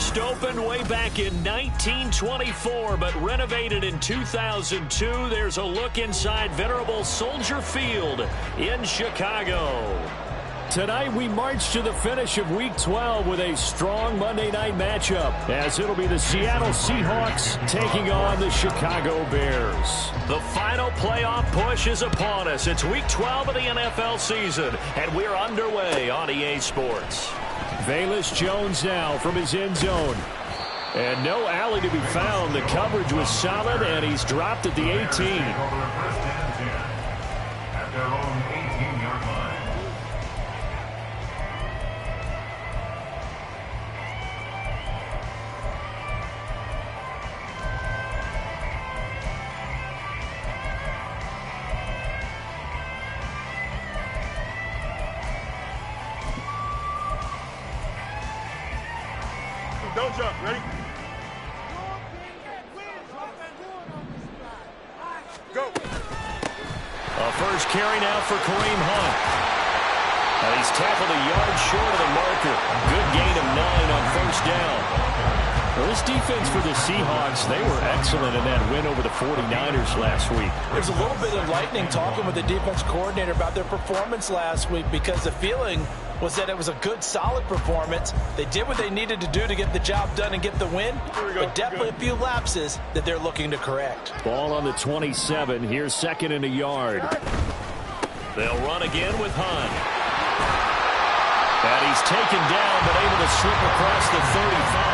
First opened way back in 1924, but renovated in 2002. There's a look inside venerable Soldier Field in Chicago. Tonight we march to the finish of Week 12 with a strong Monday night matchup, as it'll be the Seattle Seahawks taking on the Chicago Bears. The final playoff push is upon us. It's Week 12 of the NFL season, and we're underway on EA Sports. Velus Jones now from his end zone. And no alley to be found. The coverage was solid, and he's dropped at the 18. At their own 18-yard line. Don't jump. Ready? Go. A first carry now for Kareem Hunt. He's tackled a yard short of the marker. Good gain of 9 on first down. Well, this defense for the Seahawks, they were excellent in that win over the 49ers last week. There's a little bit of lightning talking with the defense coordinator about their performance last week, because the feeling was that it was a good, solid performance. They did what they needed to do to get the job done and get the win, but definitely a few lapses that they're looking to correct. Ball on the 27. Here's second and a yard. They'll run again with Hunt. And he's taken down, but able to slip across the 35.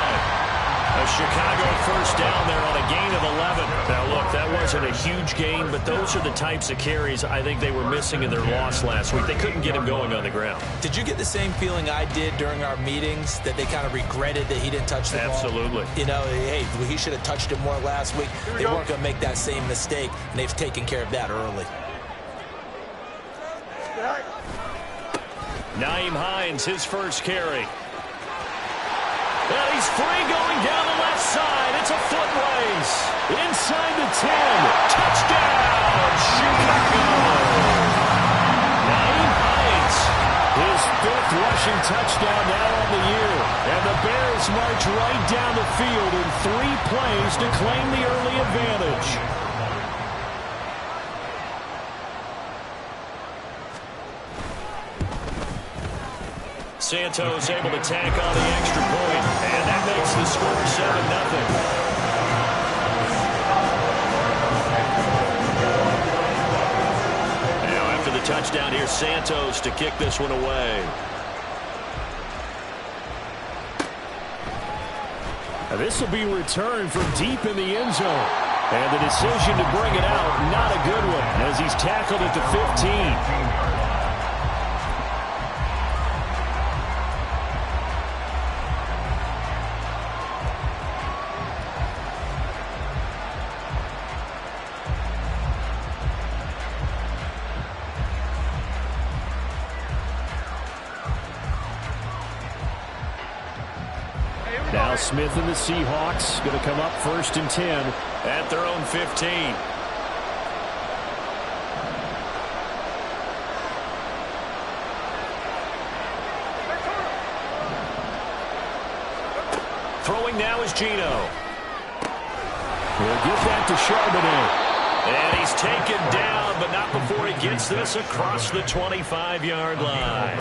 A Chicago first down there on a gain of 11. Now, look, that wasn't a huge gain, but those are the types of carries I think they were missing in their loss last week. They couldn't get him going on the ground. Did you get the same feeling I did during our meetings, that they kind of regretted that he didn't touch the ball? Absolutely. You know, hey, he should have touched it more last week. They weren't going to make that same mistake, and they've taken care of that early. Nyheim Hines, his first carry. And he's free going down the left side. It's a foot race. Inside the 10. Touchdown, Chicago. Nyheim Hines, his 5th rushing touchdown now on the year. And the Bears march right down the field in 3 plays to claim the early advantage. Santos able to tack on the extra point, and that makes the score 7-0. Now after the touchdown, here's Santos to kick this one away. Now this will be returned from deep in the end zone. And the decision to bring it out, not a good one, as he's tackled at the 15. Now Smith and the Seahawks going to come up 1st and 10 at their own 15. Throwing now is Geno. He'll get that to Charbonnet. And he's taken down, but not before he gets this across the 25-yard line.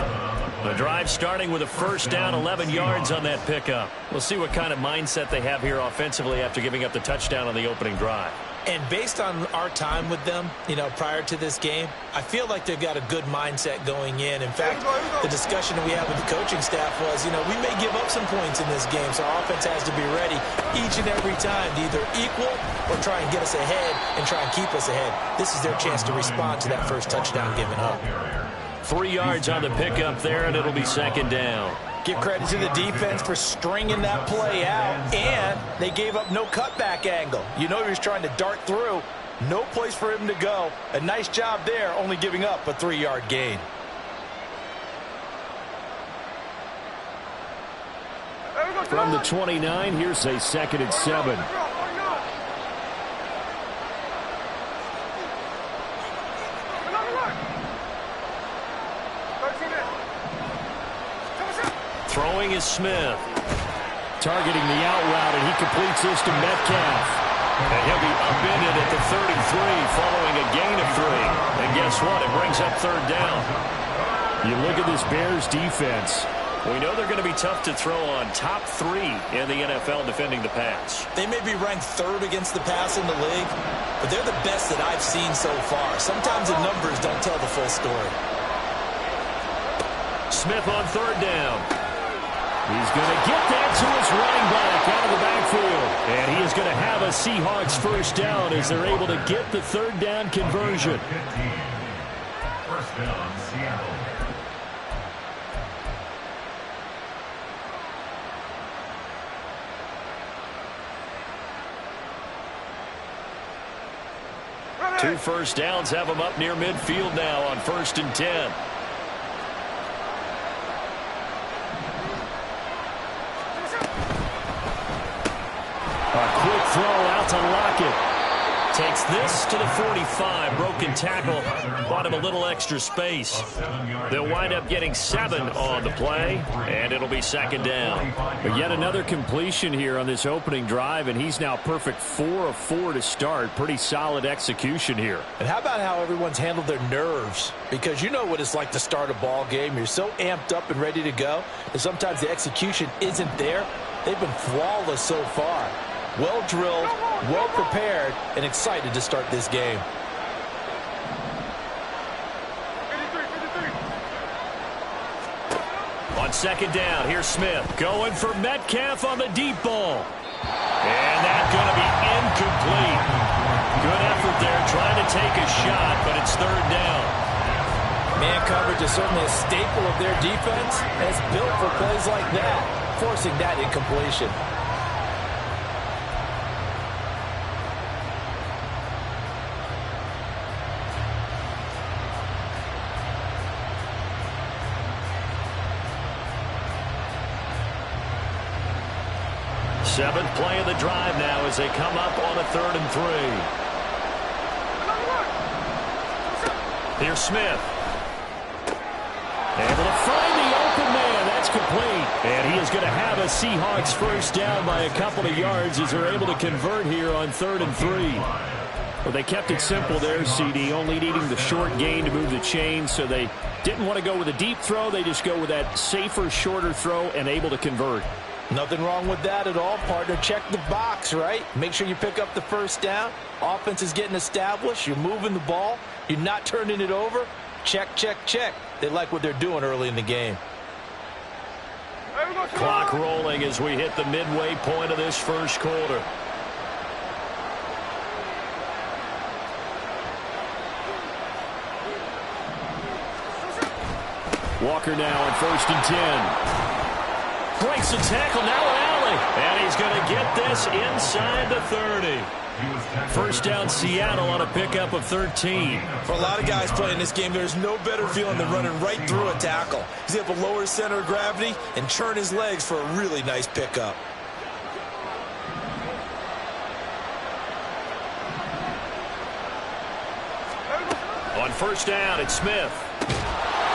The drive starting with a first down, 11 yards on that pickup. We'll see what kind of mindset they have here offensively after giving up the touchdown on the opening drive. And based on our time with them, you know, prior to this game, I feel like they've got a good mindset going in. In fact, the discussion that we had with the coaching staff was, you know, we may give up some points in this game, so our offense has to be ready each and every time to either equal or try and get us ahead and try and keep us ahead. This is their chance to respond to that first touchdown given up. 3 yards on the pickup there, and it'll be second down. Give credit to the defense for stringing that play out, and they gave up no cutback angle. You know he was trying to dart through. No place for him to go. A nice job there, only giving up a 3-yard gain. From the 29, here's a 2nd and 7. Throwing is Smith. Targeting the out route, and he completes this to Metcalf. And he'll be upended at the 33 following a gain of 3. And guess what? It brings up third down. You look at this Bears defense. We know they're going to be tough to throw on. Top 3 in the NFL defending the pass. They may be ranked 3rd against the pass in the league, but they're the best that I've seen so far. Sometimes the numbers don't tell the full story. Smith on third down. He's going to get that to his running back out of the backfield. And he is going to have a Seahawks first down as they're able to get the third down conversion. First down, Seattle. Two first downs have them up near midfield now on 1st and 10. A quick throw out to Lockett. Takes this to the 45. Broken tackle. Bought him a little extra space. They'll wind up getting 7 on the play, and it'll be second down. But yet another completion here on this opening drive, and he's now perfect 4 of 4 to start. Pretty solid execution here. And how about how everyone's handled their nerves? Because you know what it's like to start a ball game. You're so amped up and ready to go, and sometimes the execution isn't there. They've been flawless so far. Well drilled, well prepared, and excited to start this game. On second down, here's Smith going for Metcalf on the deep ball. And that's going to be incomplete. Good effort there trying to take a shot, but it's third down. Man coverage is certainly a staple of their defense, and it's built for plays like that, forcing that incompletion. Seventh play of the drive now as they come up on a 3rd and 3. Here's Smith. Able to find the open man. That's complete. And he is going to have a Seahawks first down by a couple of yards as they're able to convert here on 3rd and 3. Well, they kept it simple there, CD, only needing the short gain to move the chains, so they didn't want to go with a deep throw. They just go with that safer, shorter throw and able to convert. Nothing wrong with that at all, partner. Check the box, right? Make sure you pick up the first down. Offense is getting established. You're moving the ball. You're not turning it over. Check, check, check. They like what they're doing early in the game. Clock rolling as we hit the midway point of this first quarter. Walker now on 1st and 10. Breaks the tackle, now an alley. And he's going to get this inside the 30. First down Seattle on a pickup of 13. For a lot of guys playing this game, there's no better feeling than running right through a tackle. He's able to lower his center of gravity and churn his legs for a really nice pickup. On first down, it's Smith.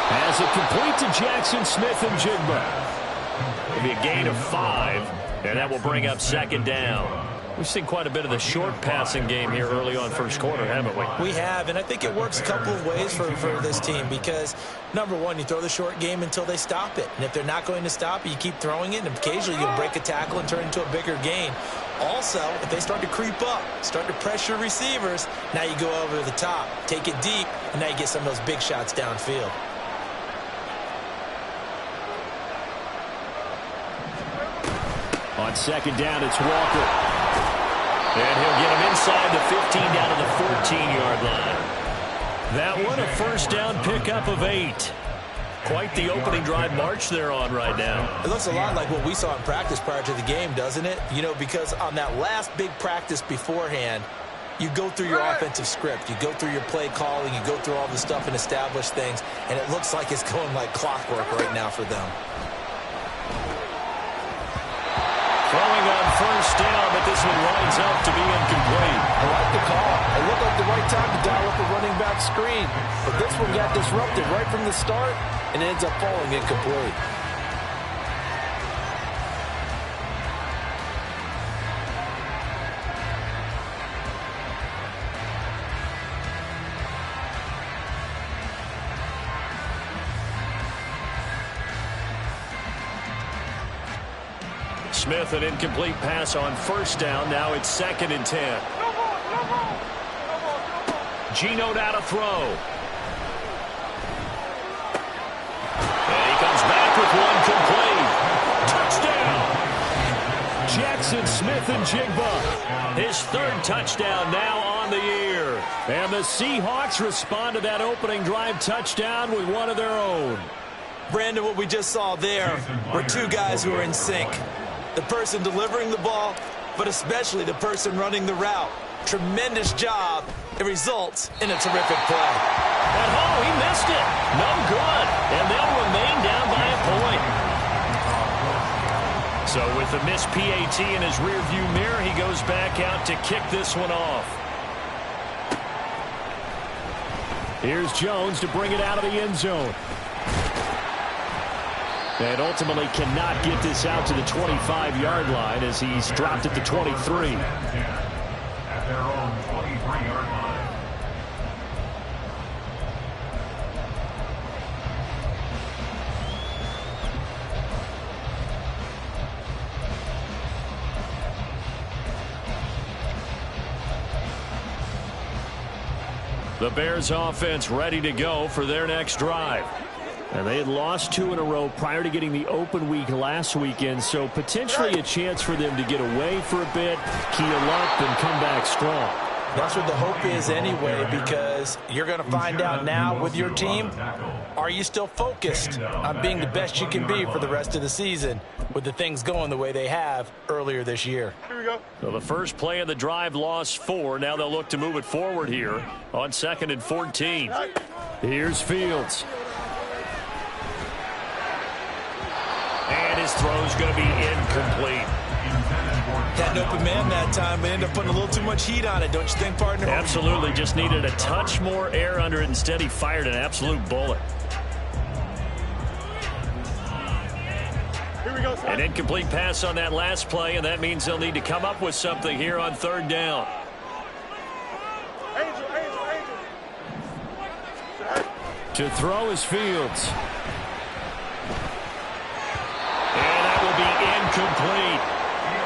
As it complete to Jackson Smith and Jigba. It'll be a gain of 5, and that will bring up second down. We've seen quite a bit of the short passing game here early on first quarter, haven't we? We have, and I think it works a couple of ways for this team because, number one, you throw the short game until they stop it. And if they're not going to stop it, you keep throwing it, and occasionally you'll break a tackle and turn it into a bigger gain. Also, if they start to creep up, start to pressure receivers, now you go over the top, take it deep, and now you get some of those big shots downfield. On second down, it's Walker. And he'll get him inside the 15 down to the 14-yard line. That one a first down pickup of 8. Quite the opening drive march they're on right now. It looks a lot like what we saw in practice prior to the game, doesn't it? You know, because on that last big practice beforehand, you go through your offensive script. You go through your play calling. You go through all the stuff and establish things. And it looks like it's going like clockwork right now for them. Throwing on first down, but this one winds up to be incomplete. I like the call. It looked like the right time to dial up the running back screen. But this one got disrupted right from the start, and it ends up falling incomplete. Smith, an incomplete pass on first down. Now it's 2nd and 10. Geno now to throw. And he comes back with one complete. Touchdown! Jackson Smith and Jigba. His 3rd touchdown now on the year. And the Seahawks respond to that opening drive touchdown with one of their own. Brandon, what we just saw there were two guys who are in sync. The person delivering the ball, but especially the person running the route. Tremendous job. It results in a terrific play. And oh, he missed it. No good. And they'll remain down by a point. So with the missed PAT in his rearview mirror, he goes back out to kick this one off. Here's Jones to bring it out of the end zone. And ultimately cannot get this out to the 25-yard line as he's dropped at the 23. At their own 23-yard line. The Bears offense ready to go for their next drive. And they had lost 2 in a row prior to getting the open week last weekend, so potentially a chance for them to get away for a bit, keel up, and come back strong. That's what the hope is anyway, because you're going to find out now with your team, are you still focused on being the best you can be for the rest of the season with the things going the way they have earlier this year? Here we go. So the first play of the drive lost 4. Now they'll look to move it forward here on 2nd and 14. Here's Fields. And his throw's going to be incomplete. Had an open man that time, but ended up putting a little too much heat on it, don't you think, partner? Absolutely. Just needed a touch more air under it. Instead, he fired an absolute bullet. Here we go, An incomplete pass on that last play, and that means they'll need to come up with something here on 3rd down. Angel. To throw is Fields. And that will be incomplete.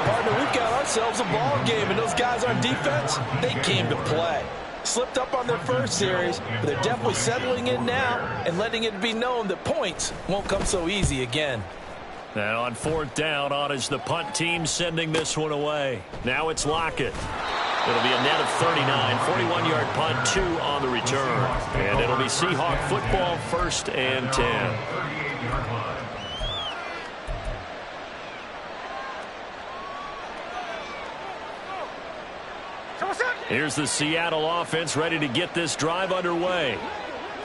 Partner, we've got ourselves a ball game, and those guys on defense, they came to play. Slipped up on their first series, but they're definitely settling in now and letting it be known that points won't come so easy again. And on 4th down, on is the punt team sending this one away. Now it's Lockett. It'll be a net of 39, 41-yard punt, 2 on the return. And it'll be Seahawk football, 1st and 10. 38-yard line. Here's the Seattle offense ready to get this drive underway.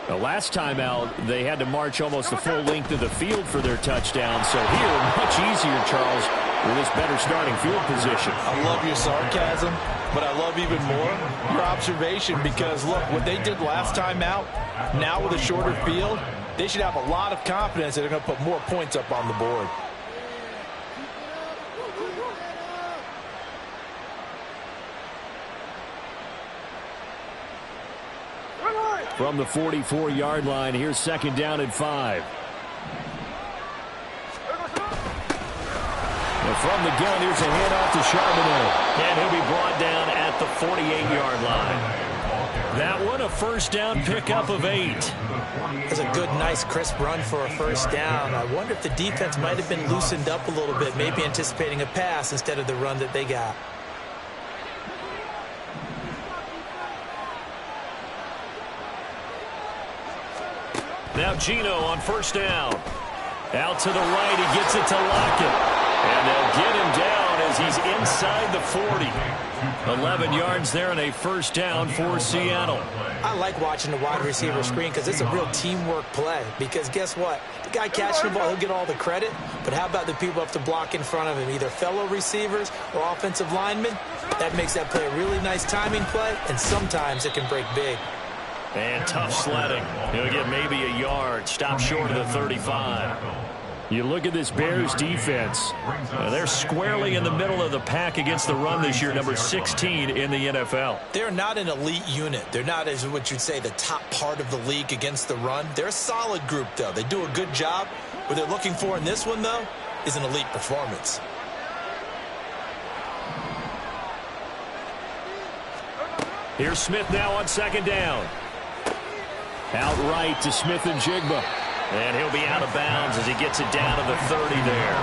The last time out, they had to march almost the full length of the field for their touchdown. So here, much easier, Charles, with this better starting field position. I love your sarcasm, but I love even more your observation because, look, what they did last time out, now with a shorter field, they should have a lot of confidence that they're going to put more points up on the board. From the 44-yard line, here's 2nd down and 5. And from the gun, here's a handoff to Charbonnet. And he'll be brought down at the 48-yard line. That one, a 1st down pickup of 8. It's a good, nice, crisp run for a 1st down. I wonder if the defense might have been loosened up a little bit, maybe anticipating a pass instead of the run that they got. Now Geno on 1st down. Out to the right, he gets it to Lockett. And they'll get him down as he's inside the 40. 11 yards there and a 1st down for Seattle. I like watching the wide receiver screen because it's a real teamwork play. Because guess what? The guy catching the ball, he'll get all the credit. But how about the people up to block in front of him, either fellow receivers or offensive linemen? That makes that play a really nice timing play, and sometimes it can break big. And tough sledding. He'll get maybe a yard. Stop short of the 35. You look at this Bears defense. They're squarely in the middle of the pack against the run this year, number 16 in the NFL. They're not an elite unit. They're not, as what you'd say, the top part of the league against the run. They're a solid group, though. They do a good job. What they're looking for in this one, though, is an elite performance. Here's Smith now on second down. Out right to Smith and Jigba. And he'll be out of bounds as he gets it down to the 30 there.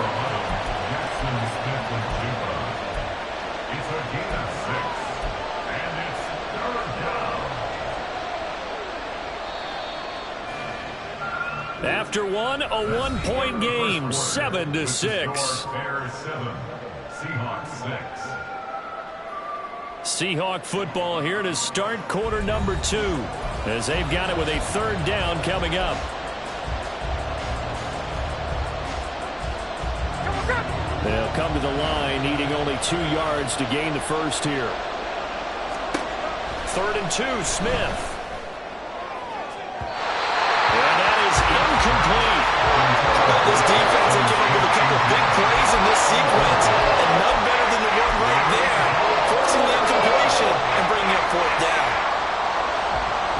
It's a gain of 6. And it's third down. After one, a one-point game, 7-6. Bears 7, Seahawks 6. Seahawk football here to start quarter number 2 as they've got it with a third down coming up. They'll come to the line, needing only 2 yards to gain the first here. 3rd and 2, Smith. And that is incomplete. This defense will give up with a couple of big plays in this sequence, and none better than the one right there, forcing the incompletion and bringing up 4th down.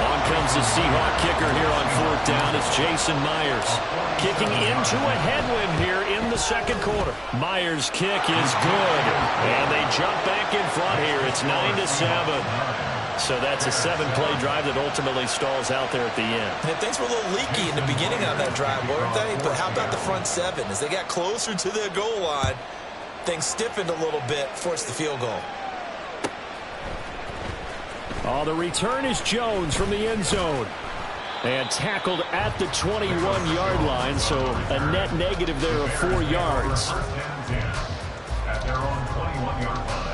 On comes the Seahawk kicker here on 4th down. It's Jason Myers kicking into a headwind here in the second quarter. Myers' kick is good, and they jump back in front here. It's 9-7. So that's a 7-play drive that ultimately stalls out there at the end. And things were a little leaky in the beginning on that drive, weren't they? But how about the front 7? As they got closer to their goal line, things stiffened a little bit, forced the field goal. Oh, the return is Jones from the end zone. And tackled at the 21-yard line, so a net negative there of 4 yards. First and 10 at their own 21-yard line.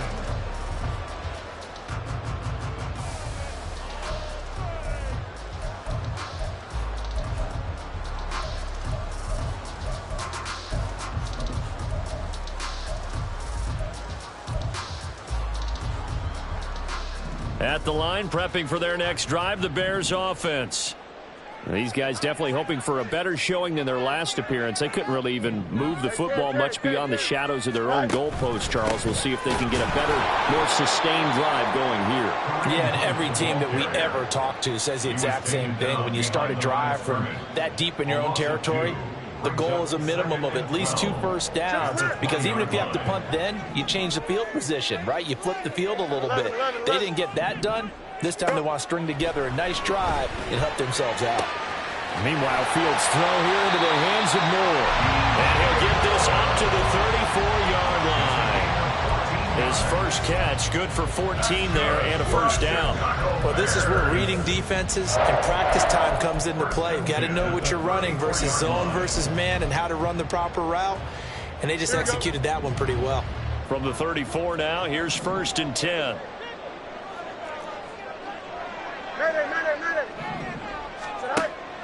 At the line, prepping for their next drive, the Bears offense. These guys definitely hoping for a better showing than their last appearance. They couldn't really even move the football much beyond the shadows of their own goalpost, Charles. We'll see if they can get a better, more sustained drive going here. Yeah, and every team that we ever talk to says the exact same thing. When you start a drive from that deep in your own territory, the goal is a minimum of at least 2 first downs, because even if you have to punt then, you change the field position, right? You flip the field a little bit. They didn't get that done. This time they want to string together a nice drive and help themselves out. Meanwhile, Fields throw here into the hands of Moore. And he'll get this up to the 34-yard line. His first catch, good for 14 there and a first down. Well, this is where reading defenses and practice time comes into play. You've got to know what you're running versus zone versus man and how to run the proper route. And they just executed that one pretty well. From the 34 now, here's 1st and 10.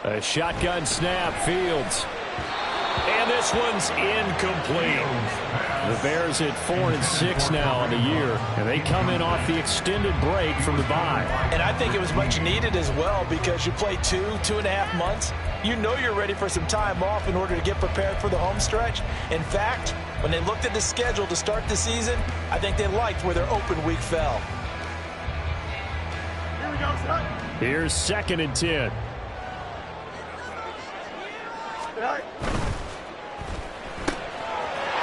A shotgun snap, Fields. And this one's incomplete. The Bears at 4-6 now on the year, and they come in off the extended break from the bye. And I think it was much needed as well, because you play 2.5 months. You know you're ready for some time off in order to get prepared for the home stretch. In fact, when they looked at the schedule to start the season, I think they liked where their open week fell. Here we go, son. Here's 2nd and 10.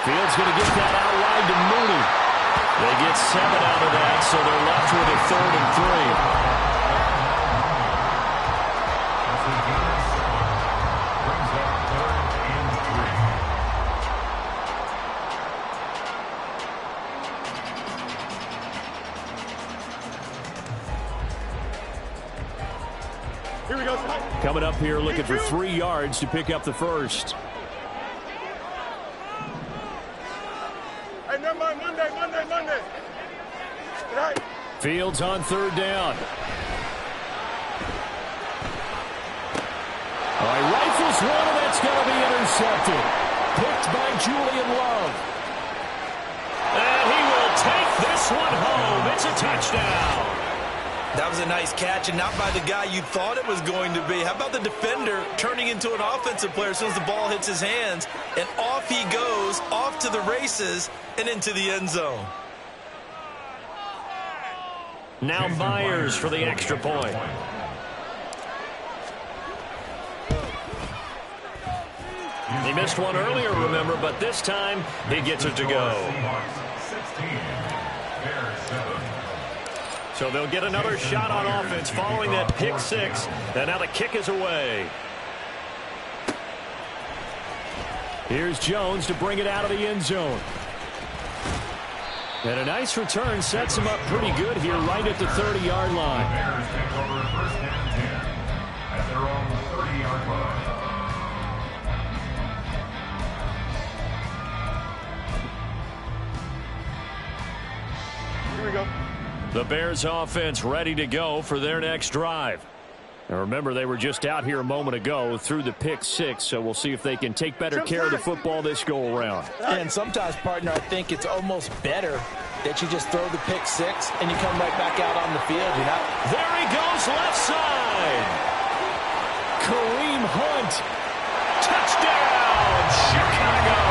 Fields going to get that out wide to Mooney. They get 7 out of that, so they're left with a 3rd and 3. Here we go, son. Coming up here looking for 3 yards to pick up the first. Hey, never mind, Monday. Right. Fields on 3rd down. All right, rifles one, and that's going to be intercepted. Picked by Julian Love. And he will take this one home. It's a touchdown. That was a nice catch, and not by the guy you thought it was going to be. How about the defender turning into an offensive player as soon as the ball hits his hands, and off he goes, off to the races, and into the end zone. Now Myers for the extra point. He missed one earlier, remember, but this time he gets it to go. So they'll get another shot on offense following that pick six. And now the kick is away. Here's Jones to bring it out of the end zone. And a nice return sets him up pretty good here right at the 30-yard line. The Bears take over first down and 10 at their own 30-yard line. Here we go. The Bears offense ready to go for their next drive. Now remember, they were just out here a moment ago through the pick six, so we'll see if they can take better care of the football this go around. And sometimes, partner, I think it's almost better that you just throw the pick six and you come right back out on the field. There he goes, left side. Kareem Hunt. Touchdown, Chicago.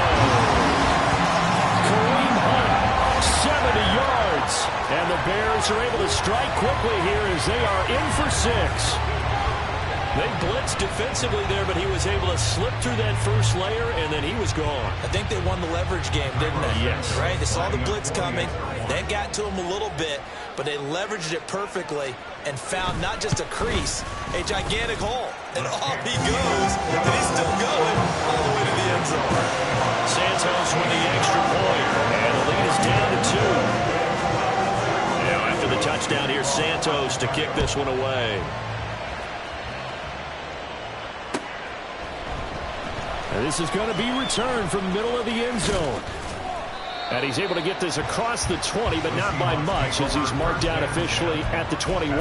Kareem Hunt, 70 yards. And the Bears are able to strike quickly here as they are in for 6. They blitzed defensively there, but he was able to slip through that first layer, and then he was gone. I think they won the leverage game, didn't they? Yes. Right? They saw the blitz coming. That got to him a little bit, but they leveraged it perfectly and found not just a crease, a gigantic hole. And off he goes, and he's still going all the way to the end zone. Santos with the extra point, and the lead is down to 2. Now after the touchdown, here's Santos to kick this one away. And this is going to be returned from the middle of the end zone. And he's able to get this across the 20, but not by much, as he's marked out officially at the 21.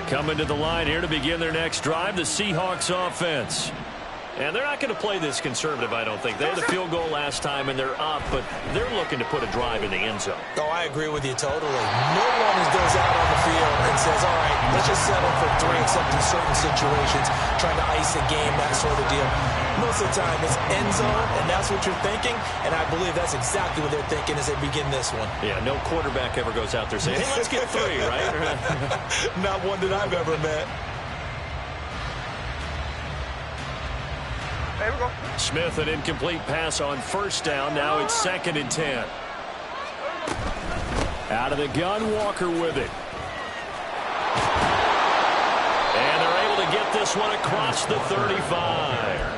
Coming to the line here to begin their next drive, the Seahawks offense. And they're not going to play this conservative, I don't think. They had a field goal last time, and they're up, but they're looking to put a drive in the end zone. Oh, I agree with you totally. No one goes out on the field and says, all right, let's just settle for 3, except in certain situations, trying to ice a game, that sort of deal. Most of the time, it's end zone, and that's what you're thinking, and I believe that's exactly what they're thinking as they begin this one. Yeah, no quarterback ever goes out there saying, hey, let's get 3, right? Not one that I've ever met. There we go. Smith, an incomplete pass on first down. Now it's 2nd and 10. Out of the gun, Walker with it. And they're able to get this one across the 35.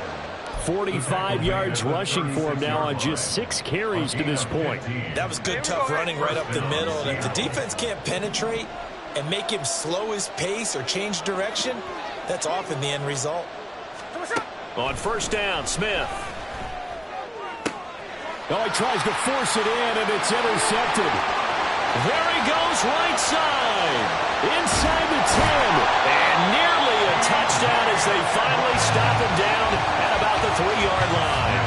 45 yards rushing for him now on just 6 carries to this point. That was good, tough running right up the middle. And if the defense can't penetrate and make him slow his pace or change direction, that's often the end result. On first down, Smith. Oh, he tries to force it in, and it's intercepted. There he goes, right side. Inside the 10. And nearly a touchdown as they finally stop him down at about the 3-yard line.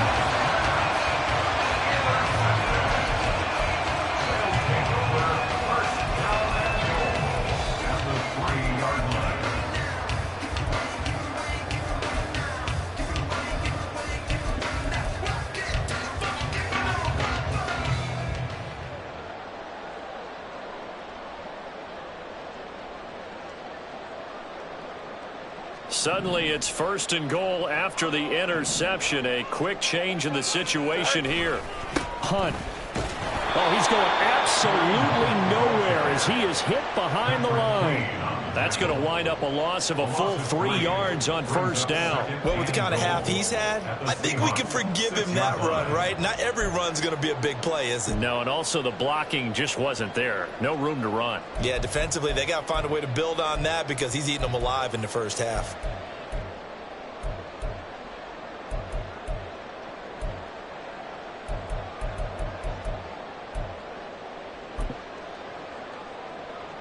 Suddenly it's 1st and goal after the interception. A quick change in the situation here. Hunt. Oh, he's going absolutely nowhere as he is hit behind the line. That's going to wind up a loss of a full 3 yards on first down. Well, with the kind of half he's had, I think we can forgive him that run, right? Not every run's going to be a big play, is it? No, and also the blocking just wasn't there. No room to run. Yeah, defensively, they got to find a way to build on that because he's eating them alive in the first half.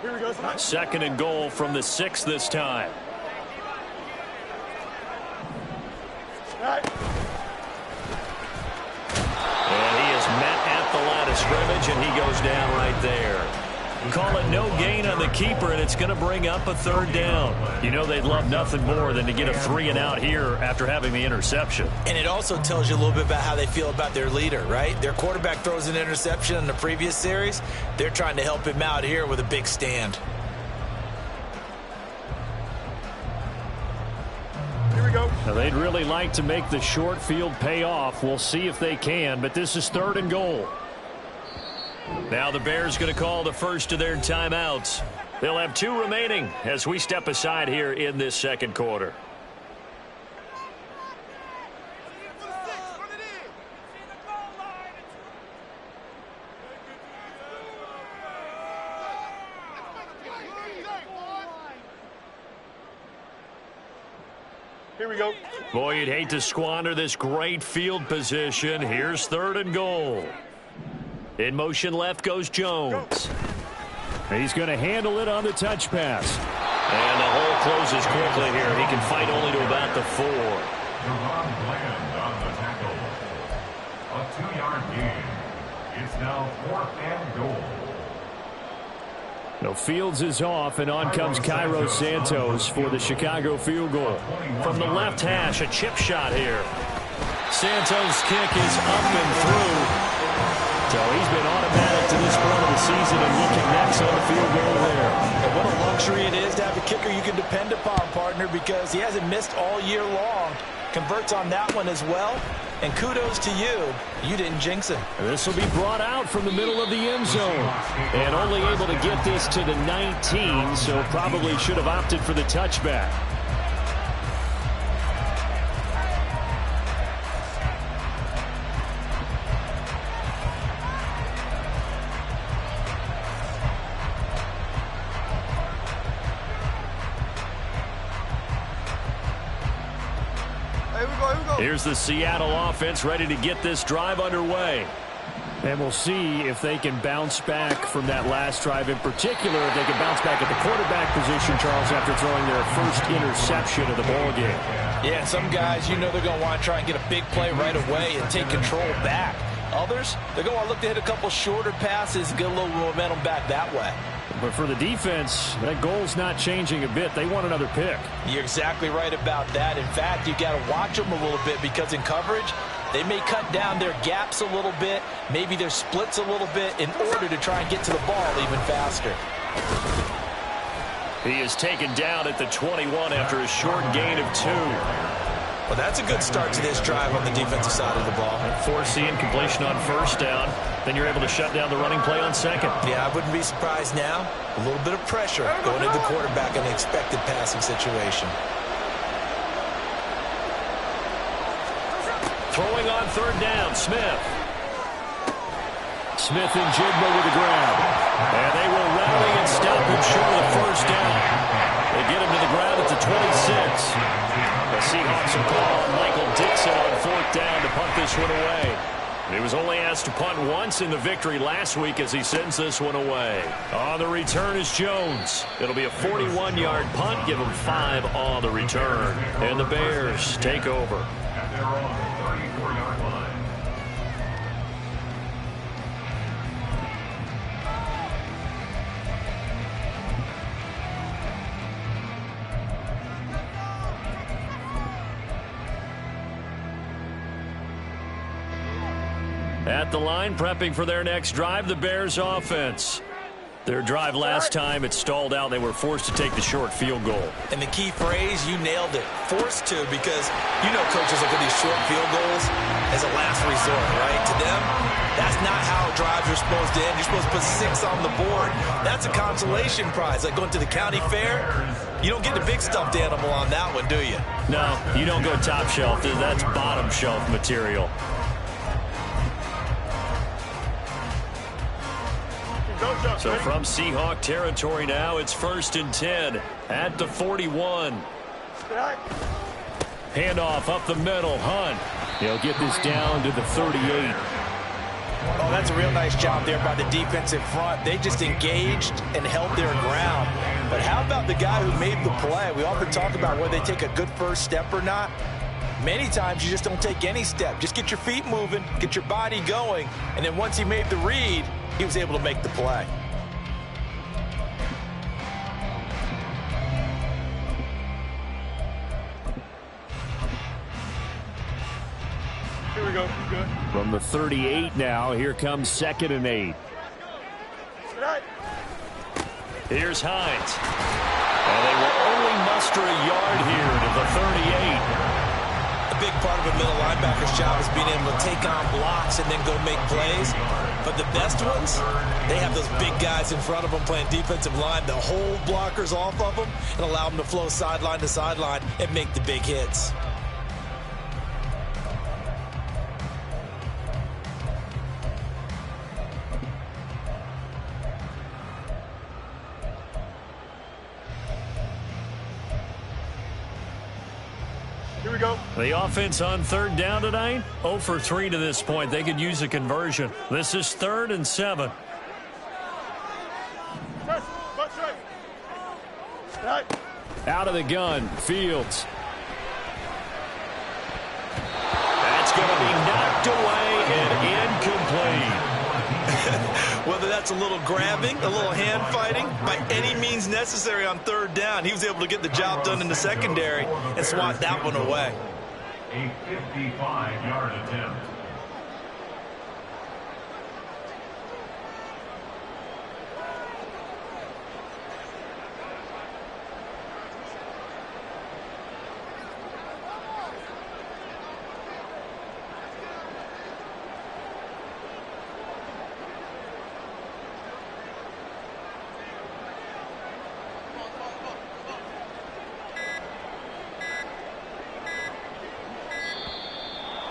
Here we go. 2nd and goal from the 6 this time. Right. And he is met at the line of scrimmage, and he goes down right there. Call it no gain on the keeper, and it's going to bring up a third down. You know they'd love nothing more than to get a 3-and-out here after having the interception. And it also tells you a little bit about how they feel about their leader, right? Their quarterback throws an interception in the previous series. They're trying to help him out here with a big stand. Here we go. Now, they'd really like to make the short field pay off. We'll see if they can, but this is 3rd and goal. Now the Bears going to call the first of their timeouts. They'll have 2 remaining as we step aside here in this second quarter. Here we go. Boy, you'd hate to squander this great field position. Here's 3rd and goal. In motion left goes Jones. He's going to handle it on the touch pass. And the hole closes quickly here. He can fight only to about the 4. Jerron Bland on the tackle. A 2-yard gain. It's now 4th and goal. No, Fields is off, and on comes Cairo Santos for the Chicago field goal. From the left hash, a chip shot here. Santos' kick is up and through. So he's been automatic to this point of the season, and he connects on the field goal there. And what a luxury it is to have a kicker you can depend upon, partner, because he hasn't missed all year long. Converts on that one as well. And kudos to you. You didn't jinx him. This will be brought out from the middle of the end zone. And only able to get this to the 19, so probably should have opted for the touchback. Here's the Seattle offense ready to get this drive underway. And we'll see if they can bounce back from that last drive. In particular, if they can bounce back at the quarterback position, Charles, after throwing their first interception of the ballgame. Yeah, some guys, you know they're going to want to try and get a big play right away and take control back. Others, they're going to look to hit a couple shorter passes and get a little momentum back that way. But for the defense, that goal's not changing a bit. They want another pick. You're exactly right about that. In fact, you got to watch them a little bit because in coverage, they may cut down their gaps a little bit, maybe their splits a little bit in order to try and get to the ball even faster. He is taken down at the 21 after a short gain of 2. Well, that's a good start to this drive on the defensive side of the ball. Forcing completion on first down. Then you're able to shut down the running play on second. Yeah, I wouldn't be surprised now. A little bit of pressure going into the quarterback in an expected passing situation. Throwing on 3rd down, Smith. Smith and Jigba with the grab. And they will rally and stop him short of the first down. They get him to the ground at the 26. The Seahawks will call on Michael Dixon on 4th down to punt this one away. He was only asked to punt once in the victory last week as he sends this one away. On the return is Jones. It'll be a 41-yard punt. Give him 5 on the return. And the Bears take over. And they're on the 34-yard line. At the line, prepping for their next drive, the Bears offense. Their drive last time, it stalled out. They were forced to take the short field goal. And the key phrase, you nailed it, forced to, because you know coaches look at these short field goals as a last resort, right? To them, that's not how drives are supposed to end. You're supposed to put 6 on the board. That's a consolation prize. Like going to the county fair, you don't get the big stuffed animal on that one, do you? No, you don't go top shelf. That's bottom shelf material. So from Seahawk territory now, it's 1st and 10 at the 41. Handoff up the middle. Hunt. He'll get this down to the 38. Oh, that's a real nice job there by the defensive front. They just engaged and held their ground. But how about the guy who made the play? We often talk about whether they take a good first step or not. Many times you just don't take any step. Just get your feet moving, get your body going, and then once he made the read, he was able to make the play. we go. Good. From the 38 now, here comes 2nd and 8. Here's Hines. And they will only muster a yard here to the 38. A big part of a middle linebacker's job is being able to take on blocks and then go make plays. But the best ones, they have those big guys in front of them playing defensive line that hold blockers off of them and allow them to flow sideline to sideline and make the big hits. Here we go. The offense on 3rd down tonight, 0 for 3 to this point. They could use a conversion. This is 3rd and 7. Out of the gun, Fields. That's going to be knocked away and incomplete. Whether that's a little grabbing, a little hand fighting, by any means necessary on 3rd down, he was able to get the job done in the secondary and swat that one away. A 55-yard attempt.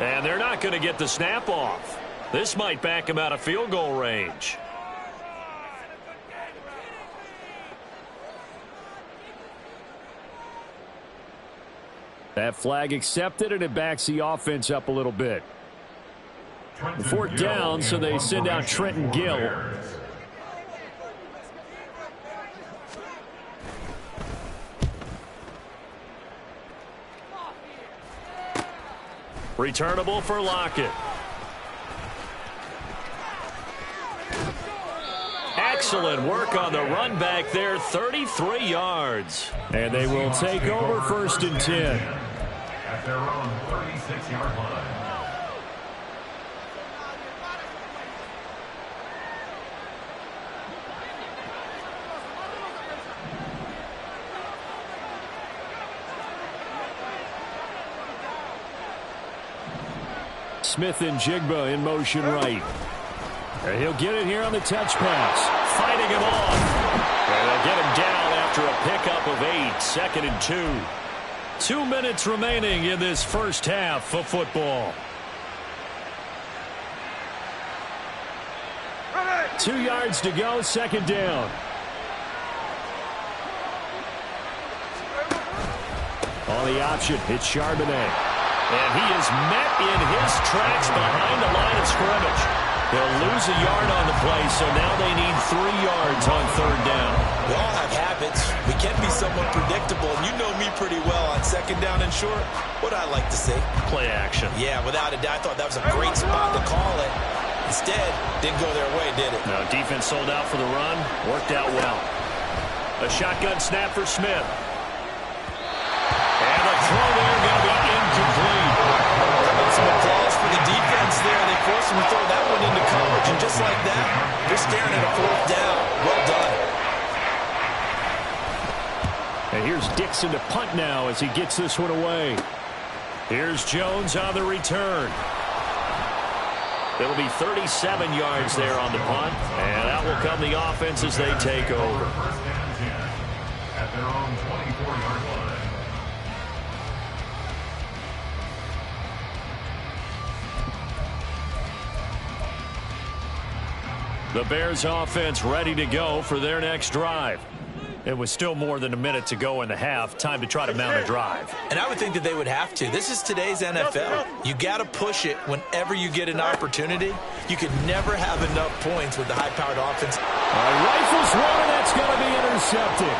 And they're not going to get the snap off. This might back him out of field goal range. That flag accepted, and it backs the offense up a little bit. 4th down, so they send out Trenton Gill. Returnable for Lockett. Excellent work on the run back there, 33 yards. And they will take over 1st and 10. At their own 36-yard line. Smith and Jigba in motion right. And he'll get it here on the touch pass. Fighting him off. And they'll get him down after a pickup of 8. 2nd and 2. 2 minutes remaining in this first half of football. 2 yards to go, 2nd down. On the option, it's Charbonnet. And he is met in his tracks behind the line of scrimmage. They'll lose a yard on the play, so now they need 3 yards on 3rd down. We all have habits. We can be somewhat predictable, and you know me pretty well on 2nd down and short. What I like to say? Play action. Yeah, without a doubt, I thought that was a great spot to call it. Instead, didn't go their way, did it? No, defense sold out for the run. Worked out well. A shotgun snap for Smith. And a throw there going to be incomplete. Some applause for the defense there. They forced him to throw that one into coverage, and just like that, they're staring at a 4th down. Well done. And here's Dixon to punt now as he gets this one away. Here's Jones on the return. It'll be 37 yards there on the punt, and out will come the offense as they take over. At their own 24-yard line. The Bears offense ready to go for their next drive. It was still more than a minute to go in the half. Time to try to mount a drive. And I would think that they would have to. This is today's NFL. You got to push it whenever you get an opportunity. You could never have enough points with the high-powered offense. Rifles one, and that's going to be intercepted.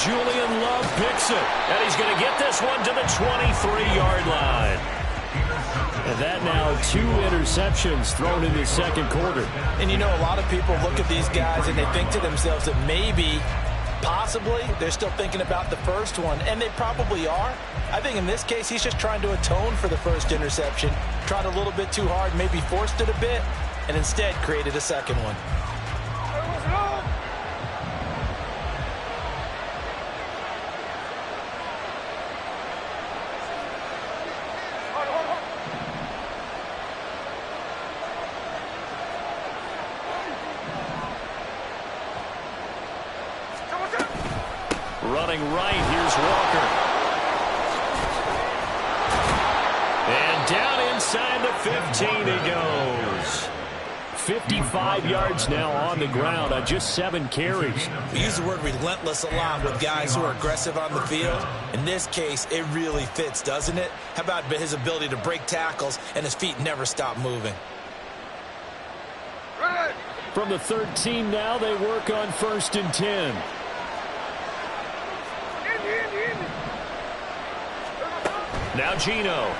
Julian Love picks it, and he's going to get this one to the 23-yard line. And that now 2 interceptions thrown in the 2nd quarter. And you know, a lot of people look at these guys and they think to themselves that maybe Possibly. They're still thinking about the first one, and they probably are. I think in this case, he's just trying to atone for the first interception. Tried a little bit too hard, maybe forced it a bit, and instead created a second one. Running right, here's Walker. And down inside the 15 he goes. 55 yards now on the ground on just 7 carries. We use the word relentless a lot with guys who are aggressive on the field. In this case, it really fits, doesn't it? How about his ability to break tackles and his feet never stop moving? From the 13 now, they work on 1st and 10. Now Gino.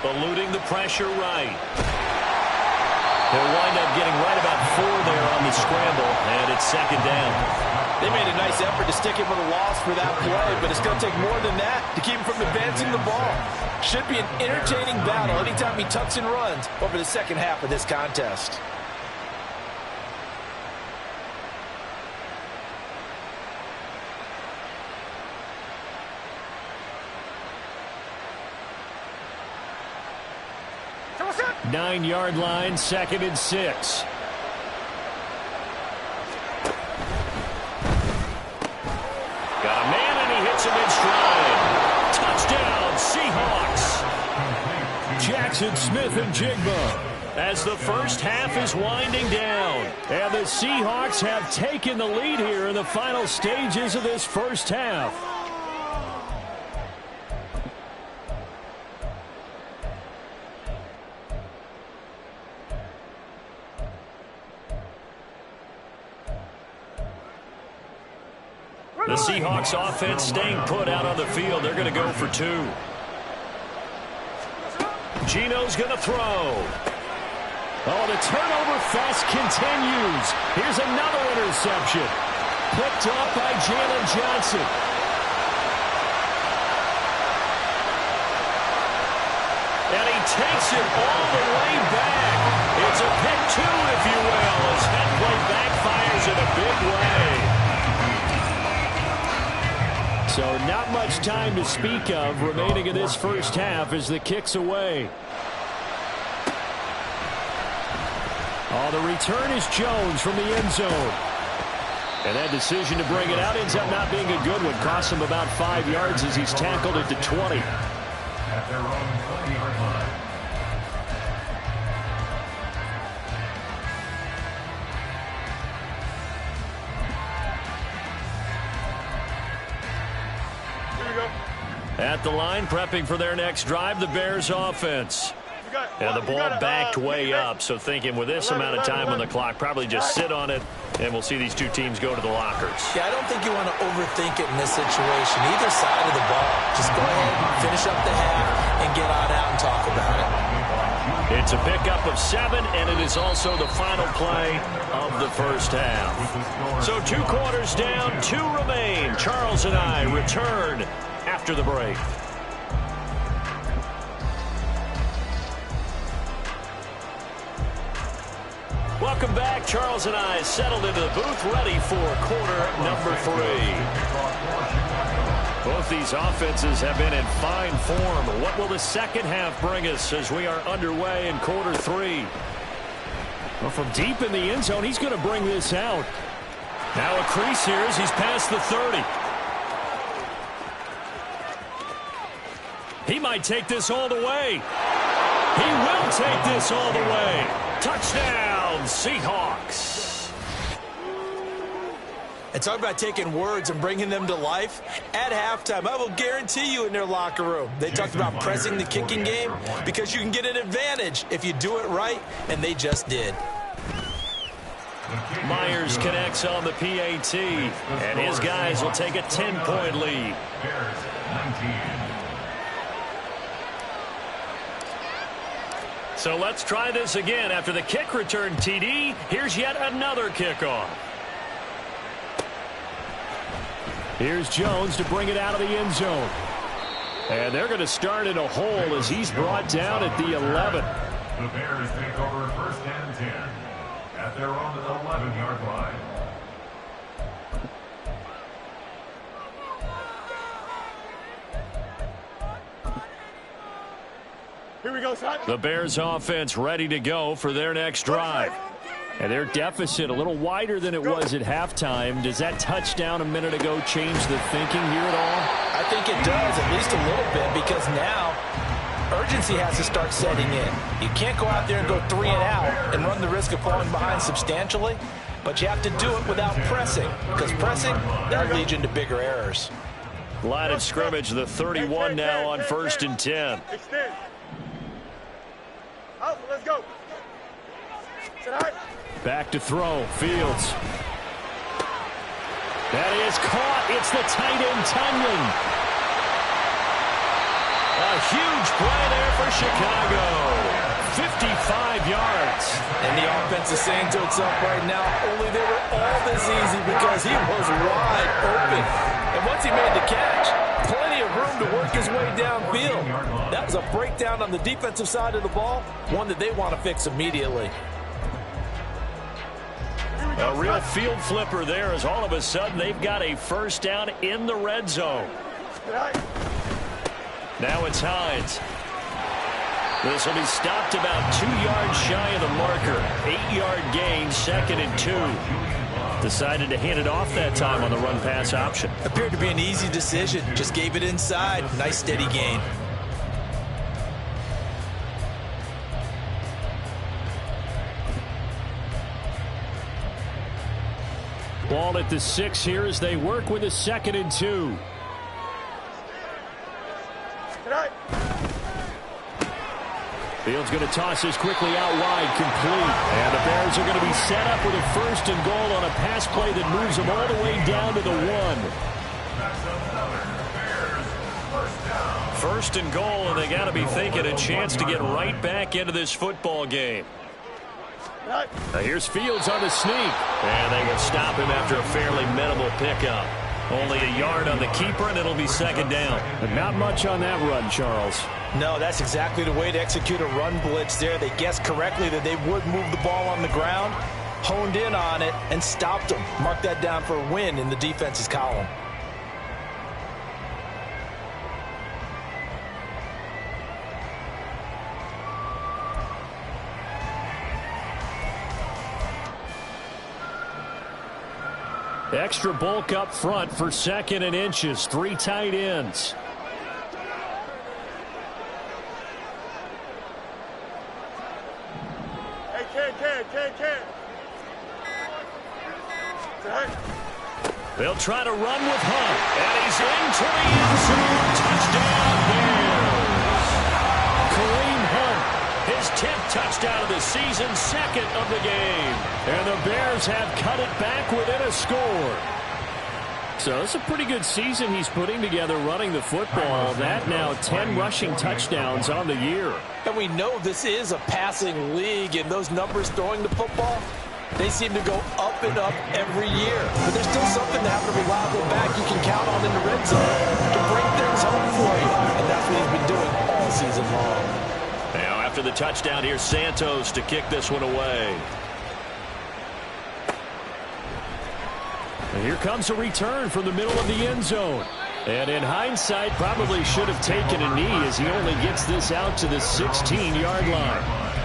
Eluding the pressure right. They'll wind up getting right about 4 there on the scramble, and it's 2nd down. They made a nice effort to stick him with a loss for that play, but it's going to take more than that to keep him from advancing the ball. Should be an entertaining battle anytime he tucks and runs over the second half of this contest. Nine-yard line, 2nd and 6. Got a man, and he hits him in stride. Touchdown, Seahawks. Jackson Smith and Jigba. As the first half is winding down. And the Seahawks have taken the lead here in the final stages of this first half. The Seahawks offense staying put out on the field. They're going to go for 2. Gino's going to throw. Oh, the turnover fest continues. Here's another interception. Picked up by Jalen Johnson. And he takes it all the way back. It's a pick 2, if you will, as that play backfires in a big way. So not much time to speak of remaining in this first half as the kick's away. Oh, the return is Jones from the end zone. And that decision to bring it out ends up not being a good one. Costs him about 5 yards as he's tackled at the 20. At their own 20-yard line. At the line, prepping for their next drive, the Bears offense. And the ball backed way up, so thinking with this amount of time on the clock, probably just sit on it, and we'll see these two teams go to the lockers. Yeah, I don't think you want to overthink it in this situation. Either side of the ball, just go ahead, finish up the half, and get on out and talk about it. It's a pickup of 7, and it is also the final play of the first half. So 2 quarters down, 2 remain. Charles and I return after the break. Welcome back. Charles and I settled into the booth, ready for quarter number 3. Both these offenses have been in fine form. What will the second half bring us as we are underway in quarter 3? Well, from deep in the end zone, he's going to bring this out. Now a crease here as he's past the 30. He might take this all the way. He will take this all the way. Touchdown, Seahawks. And talk about taking words and bringing them to life. At halftime, I will guarantee you in their locker room, they talked about pressing the kicking game because you can get an advantage if you do it right, and they just did. Myers connects on the PAT, and his guys will take a 10-point lead. Bears 19. So let's try this again. After the kick return TD, here's yet another kickoff. Here's Jones to bring it out of the end zone. And they're going to start in a hole as he's brought down at the 11. The Bears take over 1st and 10 at their own 11-yard line. Here we go, son. The Bears offense ready to go for their next drive. And their deficit a little wider than it was at halftime. Does that touchdown a minute ago change the thinking here at all? I think it does, at least a little bit, because now urgency has to start setting in. You can't go out there and go 3 and out and run the risk of falling behind substantially, but you have to do it without pressing, because pressing, that leads you into bigger errors. Line of scrimmage, the 31 now on 1st and 10. Extend. Alpha, let's go. Sit high. Back to throw, Fields. That is caught. It's the tight end, Tunyon. A huge play there for Chicago. 55 yards. And the offense is saying to itself right now, only they were all this easy because he was wide open. And once he made the catch, plenty of room to work his way downfield. That was a breakdown on the defensive side of the ball, one that they want to fix immediately. A real field flipper there as all of a sudden they've got a 1st down in the red zone. Now it's Hines. This will be stopped about 2 yards shy of the marker. 8-yard gain, 2nd and 2. Decided to hand it off that time on the run-pass option. Appeared to be an easy decision. Just gave it inside. Nice steady gain. Ball at the 6 here as they work with a 2nd and 2. Fields going to toss this quickly out wide, complete. And the Bears are going to be set up with a 1st and goal on a pass play that moves them all the way down to the 1. 1st and goal, and they got to be thinking a chance to get right back into this football game. Now here's Fields on the sneak. And they will stop him after a fairly minimal pickup. Only a yard on the keeper, and it'll be 2nd down. But not much on that run, Charles. No, that's exactly the way to execute a run blitz there. They guessed correctly that they would move the ball on the ground, honed in on it, and stopped them. Mark that down for a win in the defense's column. Extra bulk up front for 2nd and inches. 3 tight ends. Hey, Ken. They'll try to run with Hunt. And he's into the end zone. Touchdown, Bears. Kareem Hunt. His 10th touchdown of the season, 2nd of the game. And the Bears have cut it back within a score. So it's a pretty good season he's putting together running the football. That now 10 rushing touchdowns on the year. And we know this is a passing league, and those numbers throwing the football, they seem to go up and up every year. But there's still something to have a reliable back you can count on in the red zone to bring things home for you. And that's what he's been doing all season long. Now after the touchdown, here's Santos to kick this one away. And here comes a return from the middle of the end zone. And in hindsight, probably should have taken a knee as he only gets this out to the 16-yard line.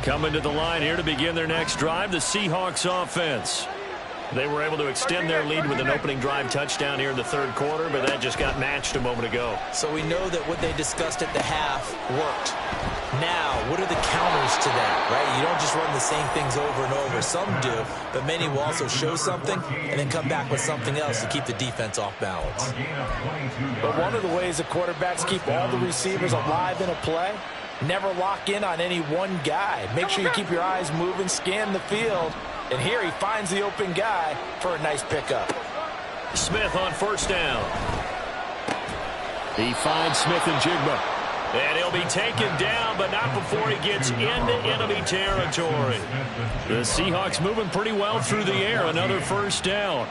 Coming to the line here to begin their next drive, the Seahawks offense. They were able to extend their lead with an opening drive touchdown here in the 3rd quarter, but that just got matched a moment ago. So we know that what they discussed at the half worked. Now, what are the counters to that, right? You don't just run the same things over and over. Some do, but many will also show something and then come back with something else to keep the defense off balance. But one of the ways the quarterbacks keep all the receivers alive in a play Never lock in on any one guy. Make sure you keep your eyes moving, scan the field. And here he finds the open guy for a nice pickup. Smith on first down. He finds Smith and Jigba. And he'll be taken down, but not before he gets into enemy territory. The Seahawks moving pretty well through the air. Another first down.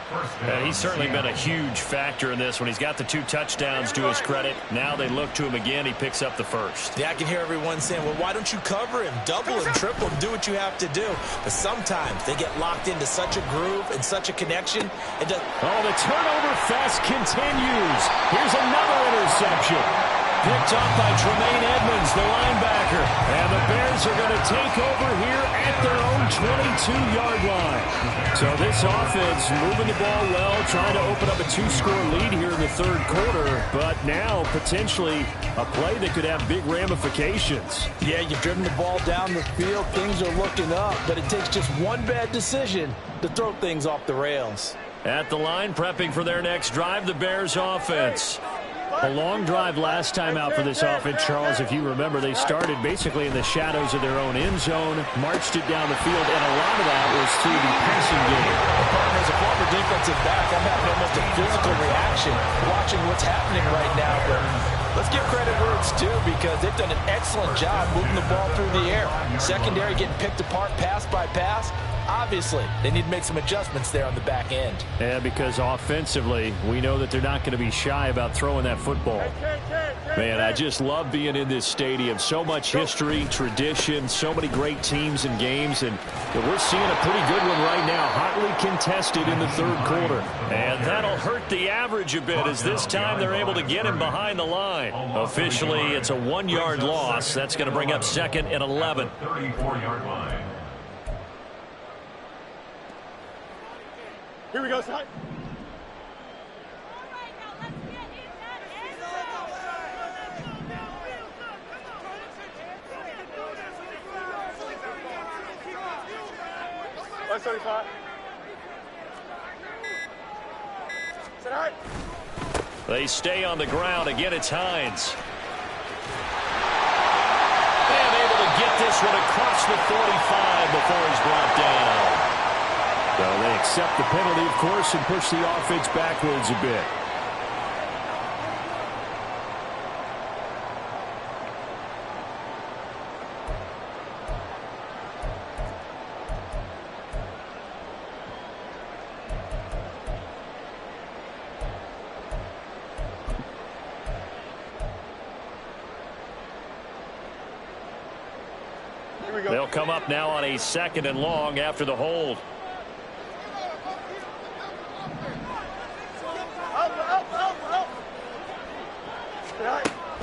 He's certainly been a huge factor in this one. He's got the 2 touchdowns to his credit. Now they look to him again. He picks up the first. Yeah, I can hear everyone saying, well, why don't you cover him? Double him, triple him, do what you have to do. But sometimes they get locked into such a groove and such a connection. Oh, the turnover fest continues. Here's another interception. Picked up by Tremaine Edmonds, the linebacker. And the Bears are going to take over here at their own 22-yard line. So this offense moving the ball well, trying to open up a 2-score lead here in the third quarter. But now potentially a play that could have big ramifications. Yeah, you've driven the ball down the field. Things are looking up. But it takes just one bad decision to throw things off the rails. At the line, prepping for their next drive, the Bears offense. A long drive last time out for this offense, Charles. If you remember, they started basically in the shadows of their own end zone, marched it down the field, and a lot of that was through the passing game. As a former defensive back, I'm having almost a physical reaction watching what's happening right now. But let's give credit where it's due because they've done an excellent job moving the ball through the air. Secondary getting picked apart pass by pass. Obviously, they need to make some adjustments there on the back end. Yeah, because offensively, we know that they're not going to be shy about throwing that football. Man, I just love being in this stadium. So much history, tradition, so many great teams and games, and we're seeing a pretty good one right now, hotly contested in the third quarter. And that'll hurt the average a bit as this time they're able to get him behind the line. Officially, it's a 1-yard loss. That's going to bring up 2nd and 11. 34-yard line. Here we go, son. Let's 35. Sit high. They stay on the ground. Again, it's Hines. And able to get this one across the 45 before he's brought down. So they accept the penalty, of course, and push the offense backwards a bit. Here we go. They'll come up now on a 2nd and long after the hold.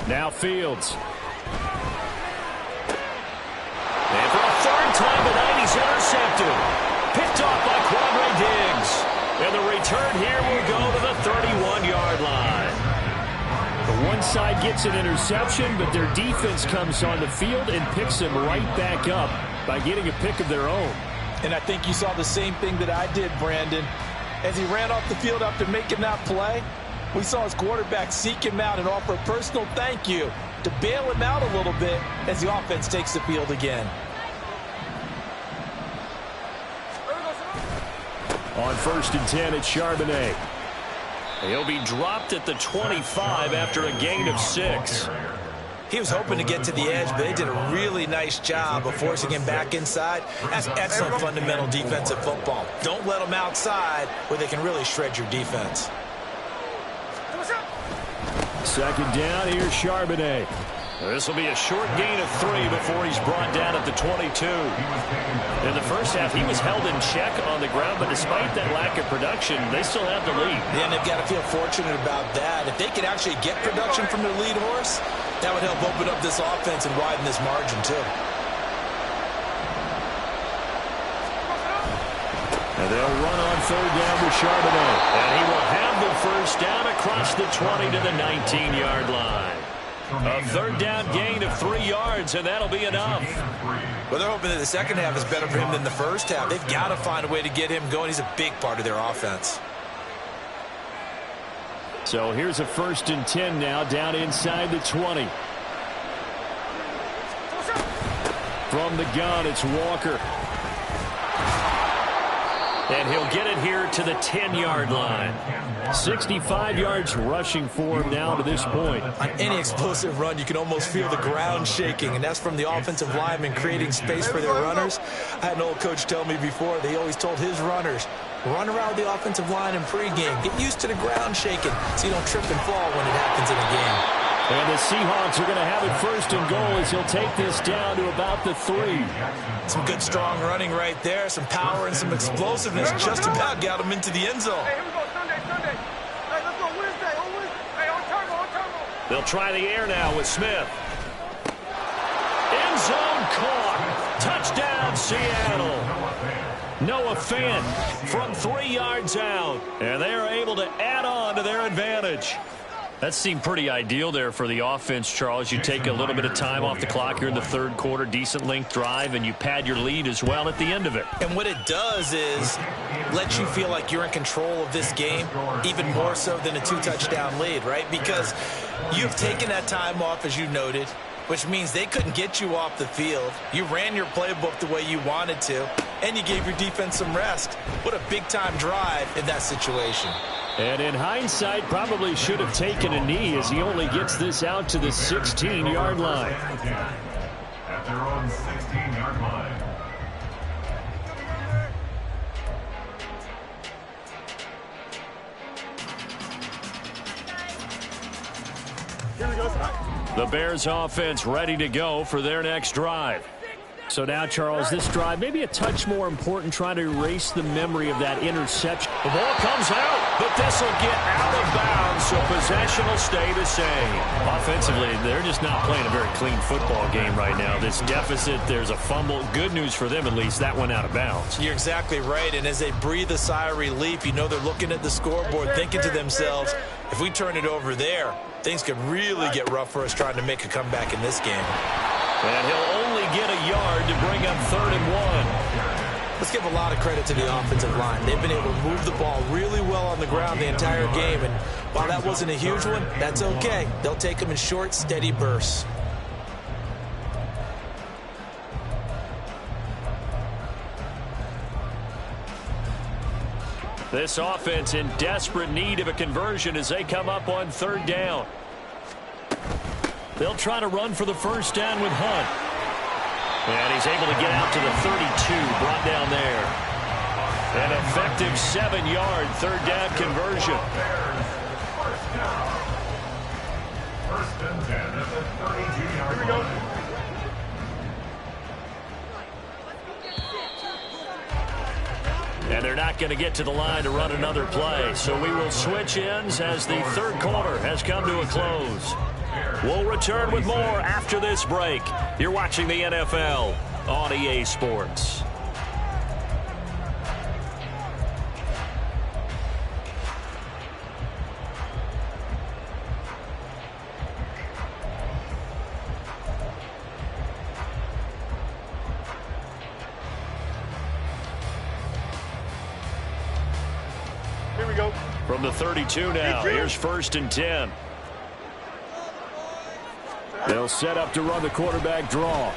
Now Fields. And for a third time tonight, he's intercepted. Picked off by Quadre Diggs. And the return here will go to the 31-yard line. The one side gets an interception, but their defense comes on the field and picks them right back up by getting a pick of their own. And I think you saw the same thing that I did, Brandon. As he ran off the field after making that play, we saw his quarterback seek him out and offer a personal thank you to bail him out a little bit as the offense takes the field again. On 1st and 10, it's Charbonnet. He'll be dropped at the 25 after a gain of 6. He was hoping to get to the edge, but they did a really nice job of forcing him back inside. That's excellent fundamental defensive football. Don't let them outside where they can really shred your defense. 2nd down, here's Charbonnet. This will be a short gain of 3 before he's brought down at the 22. In the first half, he was held in check on the ground, but despite that lack of production, they still have the lead. Yeah, and they've got to feel fortunate about that. If they could actually get production from their lead horse, that would help open up this offense and widen this margin, too. And they'll run on 3rd down with Charbonnet. And he will have the first down across the 20 to the 19-yard line. A 3rd down gain of 3 yards, and that'll be enough. Well, they're hoping that the second half is better for him than the first half. They've got to find a way to get him going. He's a big part of their offense. So here's a 1st and 10 now, down inside the 20. From the gun, it's Walker. And he'll get it here to the 10-yard line. 65 yards rushing for him now to this point. On any explosive run, you can almost feel the ground shaking, and that's from the offensive linemen creating space for their runners. I had an old coach tell me before, they always told his runners, run around the offensive line in pregame. Get used to the ground shaking so you don't trip and fall when it happens in a game. And the Seahawks are going to have it first and goal as he'll take this down to about the 3. Some good, strong running right there. Some power and some explosiveness just about got him into the end zone. Hey, here we go. Sunday. Hey, let's go Wednesday. On Wednesday. Hey, on turbo. They'll try the air now with Smith. End zone caught. Touchdown, Seattle. Noah Fant from 3 yards out. And they are able to add on to their advantage. That seemed pretty ideal there for the offense, Charles. You take a little bit of time off the clock here in the third quarter, decent length drive, and you pad your lead as well at the end of it. And what it does is let you feel like you're in control of this game, even more so than a 2-touchdown lead, right? Because you've taken that time off, as you noted, which means they couldn't get you off the field. You ran your playbook the way you wanted to, and you gave your defense some rest. What a big-time drive in that situation. And in hindsight, probably should have taken a knee as he only gets this out to the 16-yard line. At their own 16-yard line. Here we go. The Bears offense ready to go for their next drive. So now, Charles, this drive maybe a touch more important, trying to erase the memory of that interception. The ball comes out, but this will get out of bounds, so possession will stay the same. Offensively, they're just not playing a very clean football game right now. This deficit, there's a fumble. Good news for them, at least. That went out of bounds. You're exactly right, and as they breathe a sigh of relief, you know they're looking at the scoreboard, thinking to themselves, if we turn it over there, things could really get rough for us trying to make a comeback in this game. And he'll only get a yard to bring up 3rd and 1. Let's give a lot of credit to the offensive line. They've been able to move the ball really well on the ground the entire game, and while that wasn't a huge one, that's okay. They'll take them in short, steady bursts. This offense in desperate need of a conversion as they come up on 3rd down. They'll try to run for the first down with Hunt. And he's able to get out to the 32, brought down there. An effective 7-yard 3rd down conversion. First down. 1st and 10 at the 32-yard line. And they're not going to get to the line to run another play. So we will switch ends as the 3rd quarter has come to a close. We'll return with more after this break. You're watching the NFL on EA Sports. Here we go. From the 32 now, here's 1st and 10. They'll set up to run the quarterback draw.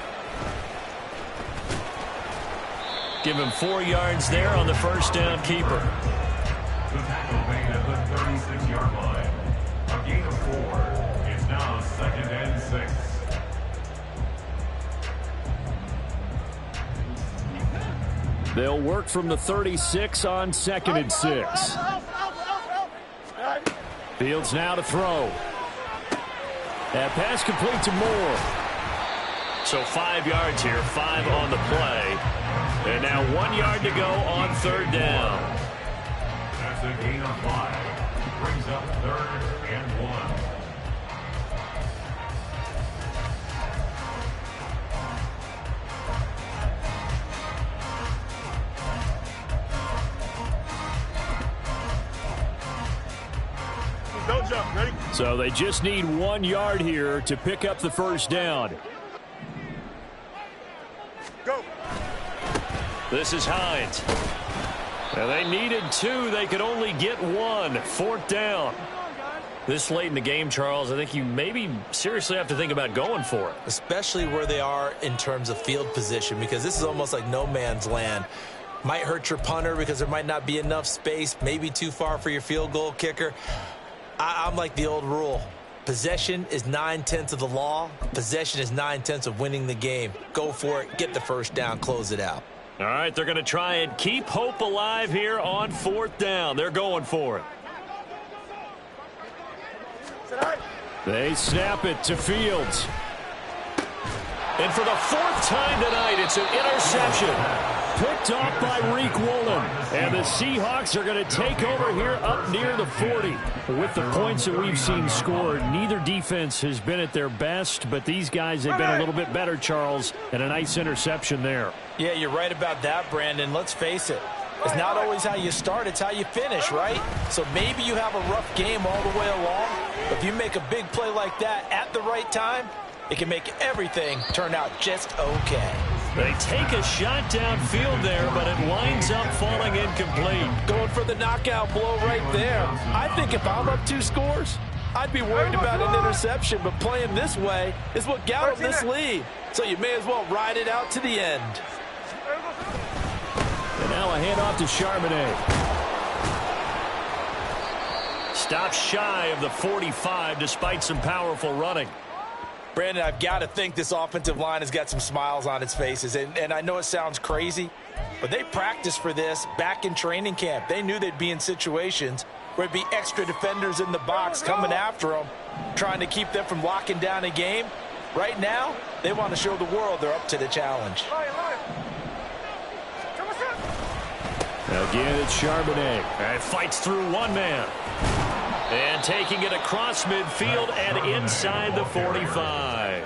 Give him 4 yards there on the first down keeper. The tackle made at the 36-yard line. A gain of 4. It's now 2nd and 6. They'll work from the 36 on 2nd and 6. Fields now to throw. That pass complete to Moore. So 5 yards here, 5 on the play. And now 1 yard to go on 3rd down. That's a gain of 5. Brings up 3rd and 1. Don't jump. Ready? So they just need 1 yard here to pick up the first down. Go. This is Hines. Now they needed 2. They could only get 1. 4th down. This late in the game, Charles, I think you maybe seriously have to think about going for it. Especially where they are in terms of field position, because this is almost like no man's land. Might hurt your punter because there might not be enough space, maybe too far for your field goal kicker. I'm like the old rule. Possession is 9/10 of the law. Possession is 9/10 of winning the game. Go for it. Get the first down. Close it out. All right, they're going to try and keep hope alive here on 4th down. They're going for it. They snap it to Fields. And for the 4th time tonight, it's an interception. Picked off by Reek Woolen. And the Seahawks are going to take over here up near the 40. With the points that we've seen scored, neither defense has been at their best, but these guys have been a little bit better, Charles, and a nice interception there. Yeah, you're right about that, Brandon. Let's face it. It's not always how you start, it's how you finish, right? So maybe you have a rough game all the way along, but if you make a big play like that at the right time, it can make everything turn out just okay. They take a shot downfield there, but it winds up falling incomplete. Going for the knockout blow right there. I think if I'm up 2 scores, I'd be worried about an interception, but playing this way is what got them this lead. So you may as well ride it out to the end. And now a handoff to Charbonnet. Stops shy of the 45 despite some powerful running. Brandon, I've got to think this offensive line has got some smiles on its faces. And I know it sounds crazy, but they practiced for this back in training camp. They knew they'd be in situations where it'd be extra defenders in the box coming after them, trying to keep them from locking down a game. Right now, they want to show the world they're up to the challenge. Again, it's Charbonnet. And fights through one man. And taking it across midfield and inside the 45.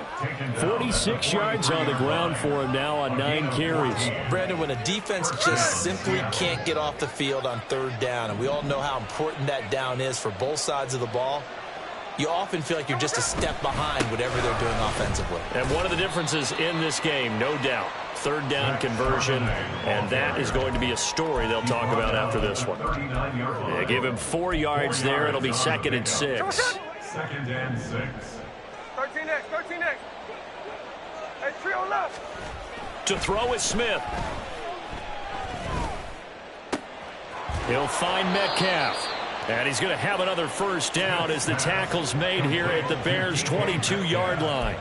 46 yards on the ground for him now on 9 carries. Brandon, when a defense just simply can't get off the field on 3rd down, and we all know how important that down is for both sides of the ball, you often feel like you're just a step behind whatever they're doing offensively. And one of the differences in this game, no doubt, 3rd down conversion, and that is going to be a story they'll talk about after this one. They give him 4 yards there. It'll be 2nd and 6. 2nd and 6. 13X, 13X. Hey, trio left. To throw is Smith. He'll find Metcalf. And he's going to have another 1st down as the tackle's made here at the Bears' 22-yard line.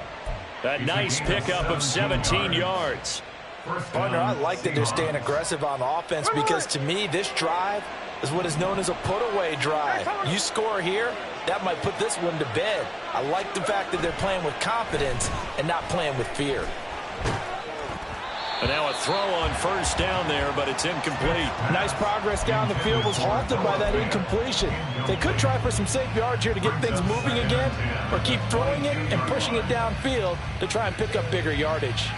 A nice pickup of 17 yards. Partner, I like that they're staying aggressive on offense because, to me, this drive is what is known as a put-away drive. You score here, that might put this one to bed. I like the fact that they're playing with confidence and not playing with fear. And now a throw on 1st down there, but it's incomplete. Nice progress down the field was halted by that incompletion. They could try for some safe yards here to get things moving again, or keep throwing it and pushing it downfield to try and pick up bigger yardage.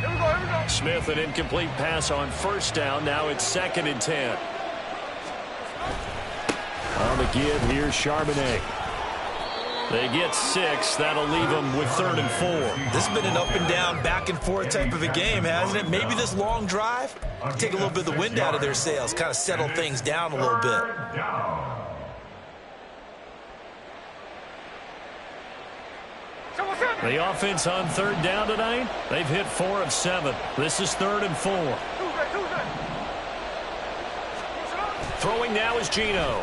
Here we go. Smith, an incomplete pass on 1st down. Now it's 2nd and 10. On the give, here's Charbonnet. They get 6. That'll leave them with 3rd and 4. This has been an up-and-down, back-and-forth type of a game, hasn't it? Maybe this long drive can take a little bit of the wind out of their sails, kind of settle things down a little bit. The offense on 3rd down tonight, they've hit 4 of 7. This is 3rd and 4. Throwing now is Geno.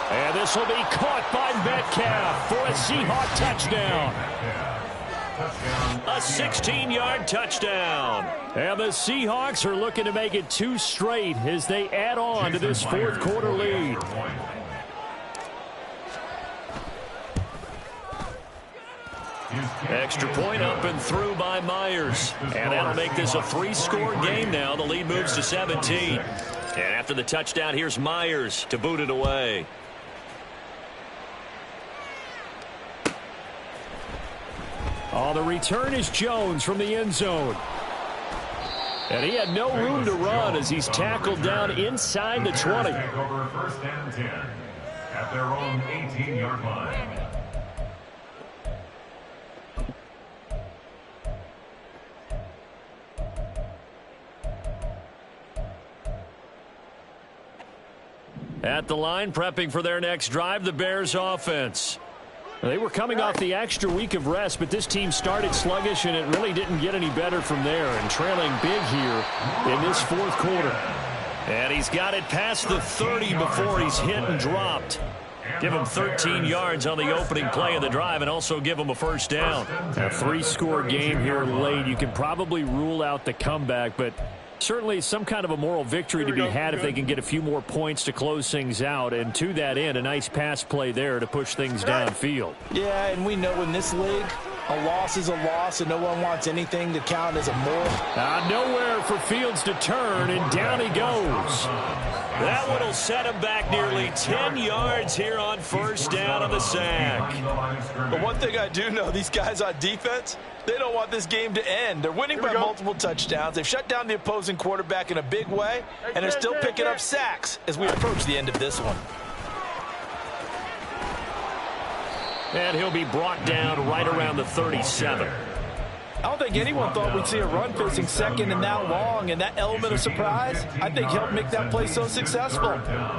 And this will be caught by Metcalf for a Seahawk touchdown. A 16-yard touchdown. And the Seahawks are looking to make it 2 straight as they add on to this 4th quarter lead. Extra point up and through by Myers. And that'll make this a 3-score game now. The lead moves to 17. And after the touchdown, here's Myers to boot it away. Oh, the return is Jones from the end zone. And he had no room to run as he's tackled down inside the 20. Take over 1st and 10 at their own 18-yard line. At the line, prepping for their next drive, the Bears offense. They were coming off the extra week of rest, but this team started sluggish, and it really didn't get any better from there, and trailing big here in this fourth quarter. And he's got it past the 30 before he's hit and dropped. Give him 13 yards on the opening play of the drive and also give him a first down. A 3-score game here late. You can probably rule out the comeback, but certainly some kind of a moral victory to be had if they can get a few more points to close things out. And to that end, a nice pass play there to push things downfield. Yeah, and we know in this league, a loss is a loss, and no one wants anything to count as a moral. Nowhere for Fields to turn, and down he goes. That one will set him back nearly 10 yards here on first down of the sack. But one thing I do know, these guys on defense, they don't want this game to end. They're winning by multiple touchdowns. They've shut down the opposing quarterback in a big way, and they're still picking up sacks as we approach the end of this one. And he'll be brought down right around the 37. I don't think anyone thought we'd see a run facing second and that long, and that element of surprise, I think, helped make that play so successful.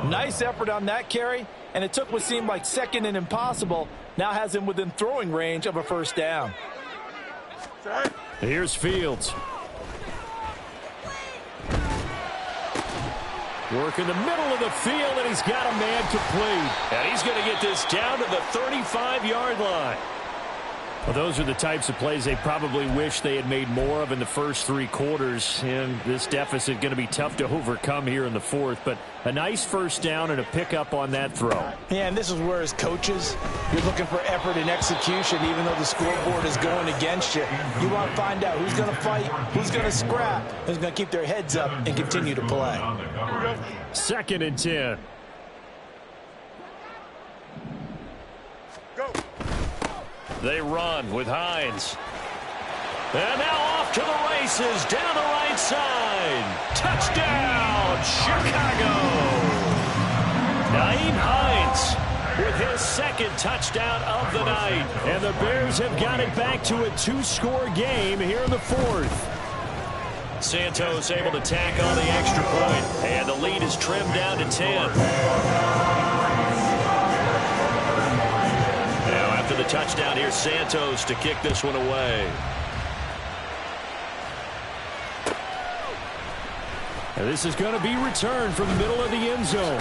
Nice effort on that carry, and it took what seemed like second and impossible, now has him within throwing range of a first down. Here's Fields. Work in the middle of the field, and he's got a man complete. And he's going to get this down to the 35-yard line. Well, those are the types of plays they probably wish they had made more of in the first 3 quarters. And this deficit going to be tough to overcome here in the fourth. But a nice first down and a pickup on that throw. Yeah, and this is where, as coaches, you're looking for effort and execution, even though the scoreboard is going against you. You want to find out who's going to fight, who's going to scrap, who's going to keep their heads up and continue to play. 2nd and 10. They run with Hines. And now off to the races down the right side. Touchdown, Chicago. Nyheim Hines with his 2nd touchdown of the night. And the Bears have got it back to a 2-score game here in the 4th. Santos able to tack on the extra point. And the lead is trimmed down to 10. The touchdown here, Santos to kick this one away. And this is going to be returned from the middle of the end zone.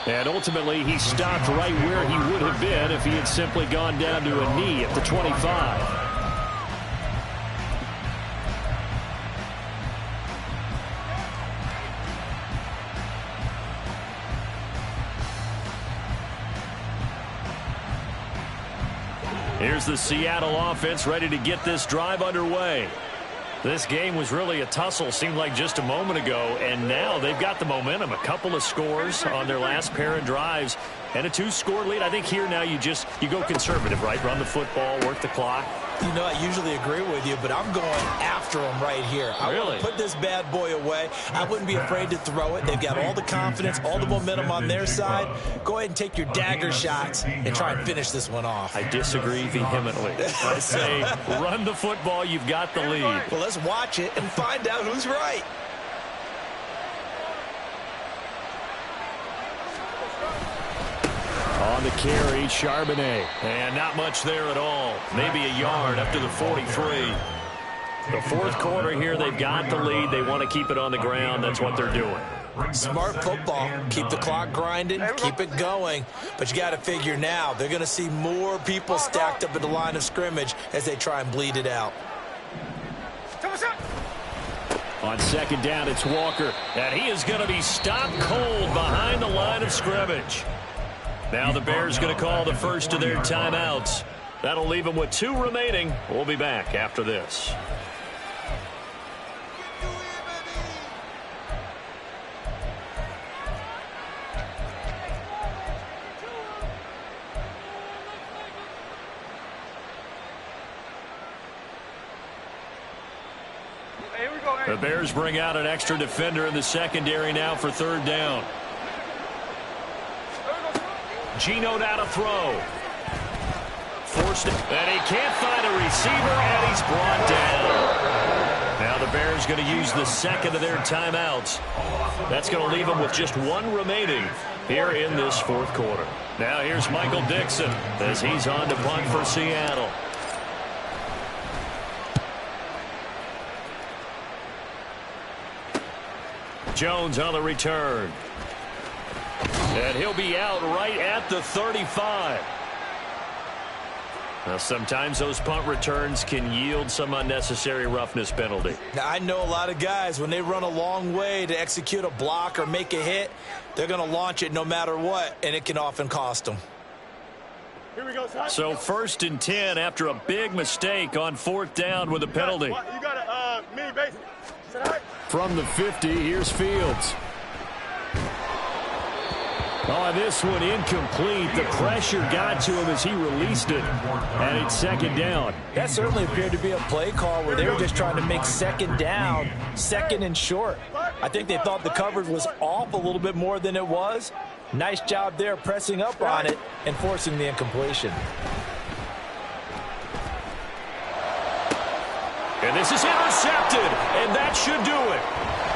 And ultimately, he stopped right where he would have been if he had simply gone down to a knee at the 25. Here's the Seattle offense ready to get this drive underway. This game was really a tussle, seemed like just a moment ago, and now they've got the momentum. A couple of scores on their last pair of drives and a 2-score lead. I think here now you go conservative, right? Run the football, work the clock. You know, I usually agree with you, but I'm going after him right here. I want to put this bad boy away. I wouldn't be afraid to throw it. They've got all the confidence, all the momentum on their side. Go ahead and take your dagger shots and try and finish this one off. I disagree vehemently. I say run the football. You've got the lead. Well, let's watch it and find out who's right. On the carry, Charbonnet. And not much there at all. Maybe a yard up to the 43. The fourth quarter here, they've got the lead. They want to keep it on the ground. That's what they're doing. Smart football. Keep the clock grinding. Keep it going. But you got to figure now, they're going to see more people stacked up at the line of scrimmage as they try and bleed it out. On 2nd down, it's Walker. And he is going to be stopped cold behind the line of scrimmage. Now the Bears going to call the first of their timeouts. That'll leave them with 2 remaining. We'll be back after this. The Bears bring out an extra defender in the secondary now for 3rd down. Geno now to throw. Forced it, and he can't find a receiver, and he's brought down. Now the the Bears going to use the second of their timeouts. That's going to leave them with just one remaining here in this fourth quarter. Now here's Michael Dixon as he's on to punt for Seattle. Jones on the return. And he'll be out right at the 35. Now, sometimes those punt returns can yield some unnecessary roughness penalty. Now, I know a lot of guys, when they run a long way to execute a block or make a hit, they're going to launch it no matter what, and it can often cost them. Here we go, son. So 1st and 10 after a big mistake on 4th down with a penalty. You got a mini base. From the 50, here's Fields. Oh, this one incomplete. The pressure got to him as he released it. And it's 2nd down. That certainly appeared to be a play call where they were just trying to make 2nd down, 2nd and short. I think they thought the coverage was off a little bit more than it was. Nice job there pressing up on it and forcing the incompletion. And this is intercepted, and that should do it.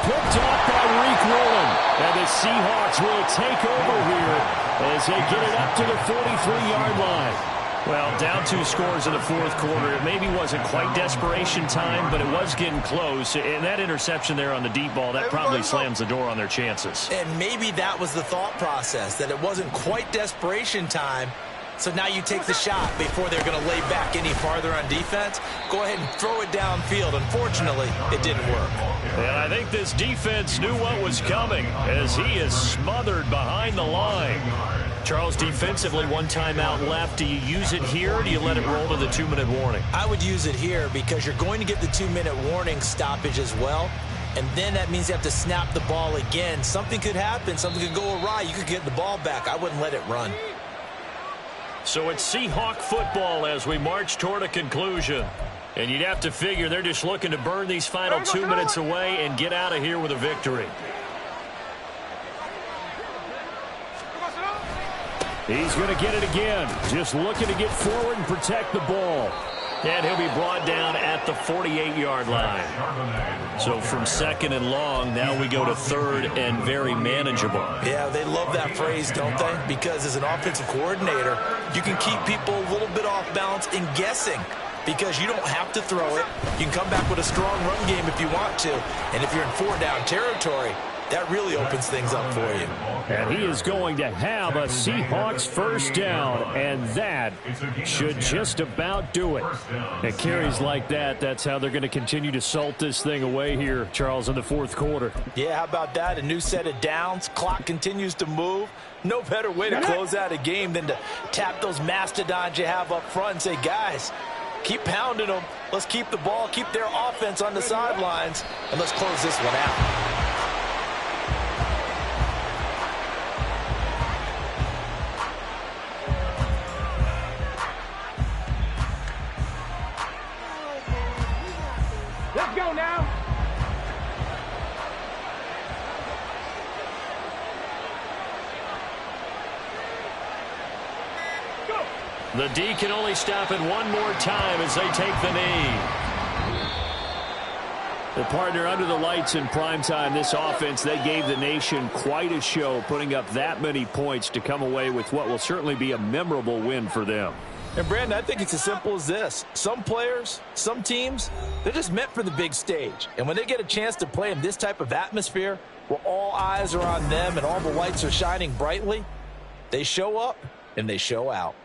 Picked off by Reek Rowland. And the Seahawks will take over here as they get it up to the 43-yard line. Well, down 2 scores in the fourth quarter. It maybe wasn't quite desperation time, but it was getting close. And that interception there on the deep ball, that probably slams the door on their chances. And maybe that was the thought process, that it wasn't quite desperation time. So now you take the shot before they're going to lay back any farther on defense. Go ahead and throw it downfield. Unfortunately, it didn't work. And I think this defense knew what was coming as he is smothered behind the line. Charles, defensively, 1 timeout left. Do you use it here or do you let it roll to the 2-minute warning? I would use it here because you're going to get the 2-minute warning stoppage as well. And then that means you have to snap the ball again. Something could happen. Something could go awry. You could get the ball back. I wouldn't let it run. So it's Seahawk football as we march toward a conclusion. And you'd have to figure they're just looking to burn these final 2 minutes away and get out of here with a victory. He's going to get it again. Just looking to get forward and protect the ball. And he'll be brought down at the 48-yard line. So from 2nd and long, now we go to 3rd and very manageable. Yeah, they love that phrase, don't they? Because as an offensive coordinator, you can keep people a little bit off balance and guessing because you don't have to throw it. You can come back with a strong run game if you want to. And if you're in 4-down territory, that really opens things up for you. And he is going to have a Seahawks 1st down, and that should just about do it. And carries like that, that's how they're going to continue to salt this thing away here, Charles, in the fourth quarter. Yeah, how about that? A new set of downs. Clock continues to move. No better way to close out a game than to tap those mastodons you have up front and say, guys, keep pounding them. Let's keep the ball, keep their offense on the sidelines, and let's close this one out. Let's go now. Go. The D can only stop it one more time as they take the knee. The partner under the lights in primetime, this offense, they gave the nation quite a show, putting up that many points to come away with what will certainly be a memorable win for them. And, Brandon, I think it's as simple as this. Some players, some teams, they're just meant for the big stage. And when they get a chance to play in this type of atmosphere where all eyes are on them and all the lights are shining brightly, they show up and they show out.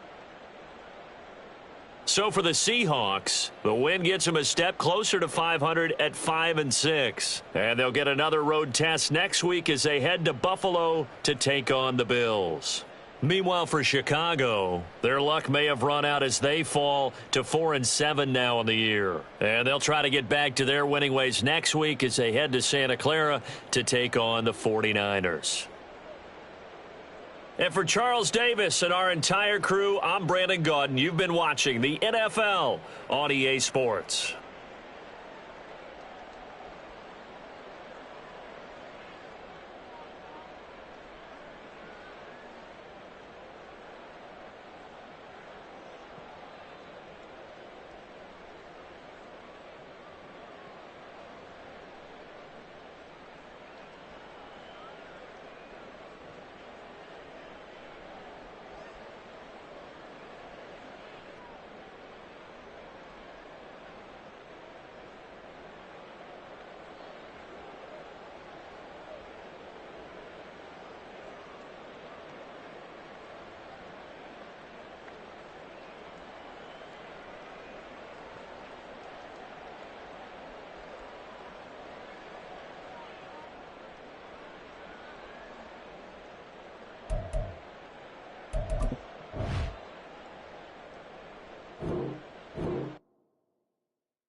So for the Seahawks, the win gets them a step closer to 500 at 5-6. And they'll get another road test next week as they head to Buffalo to take on the Bills. Meanwhile, for Chicago, their luck may have run out as they fall to 4-7 now in the year. And they'll try to get back to their winning ways next week as they head to Santa Clara to take on the 49ers. And for Charles Davis and our entire crew, I'm Brandon Gaudin. You've been watching the NFL on EA Sports.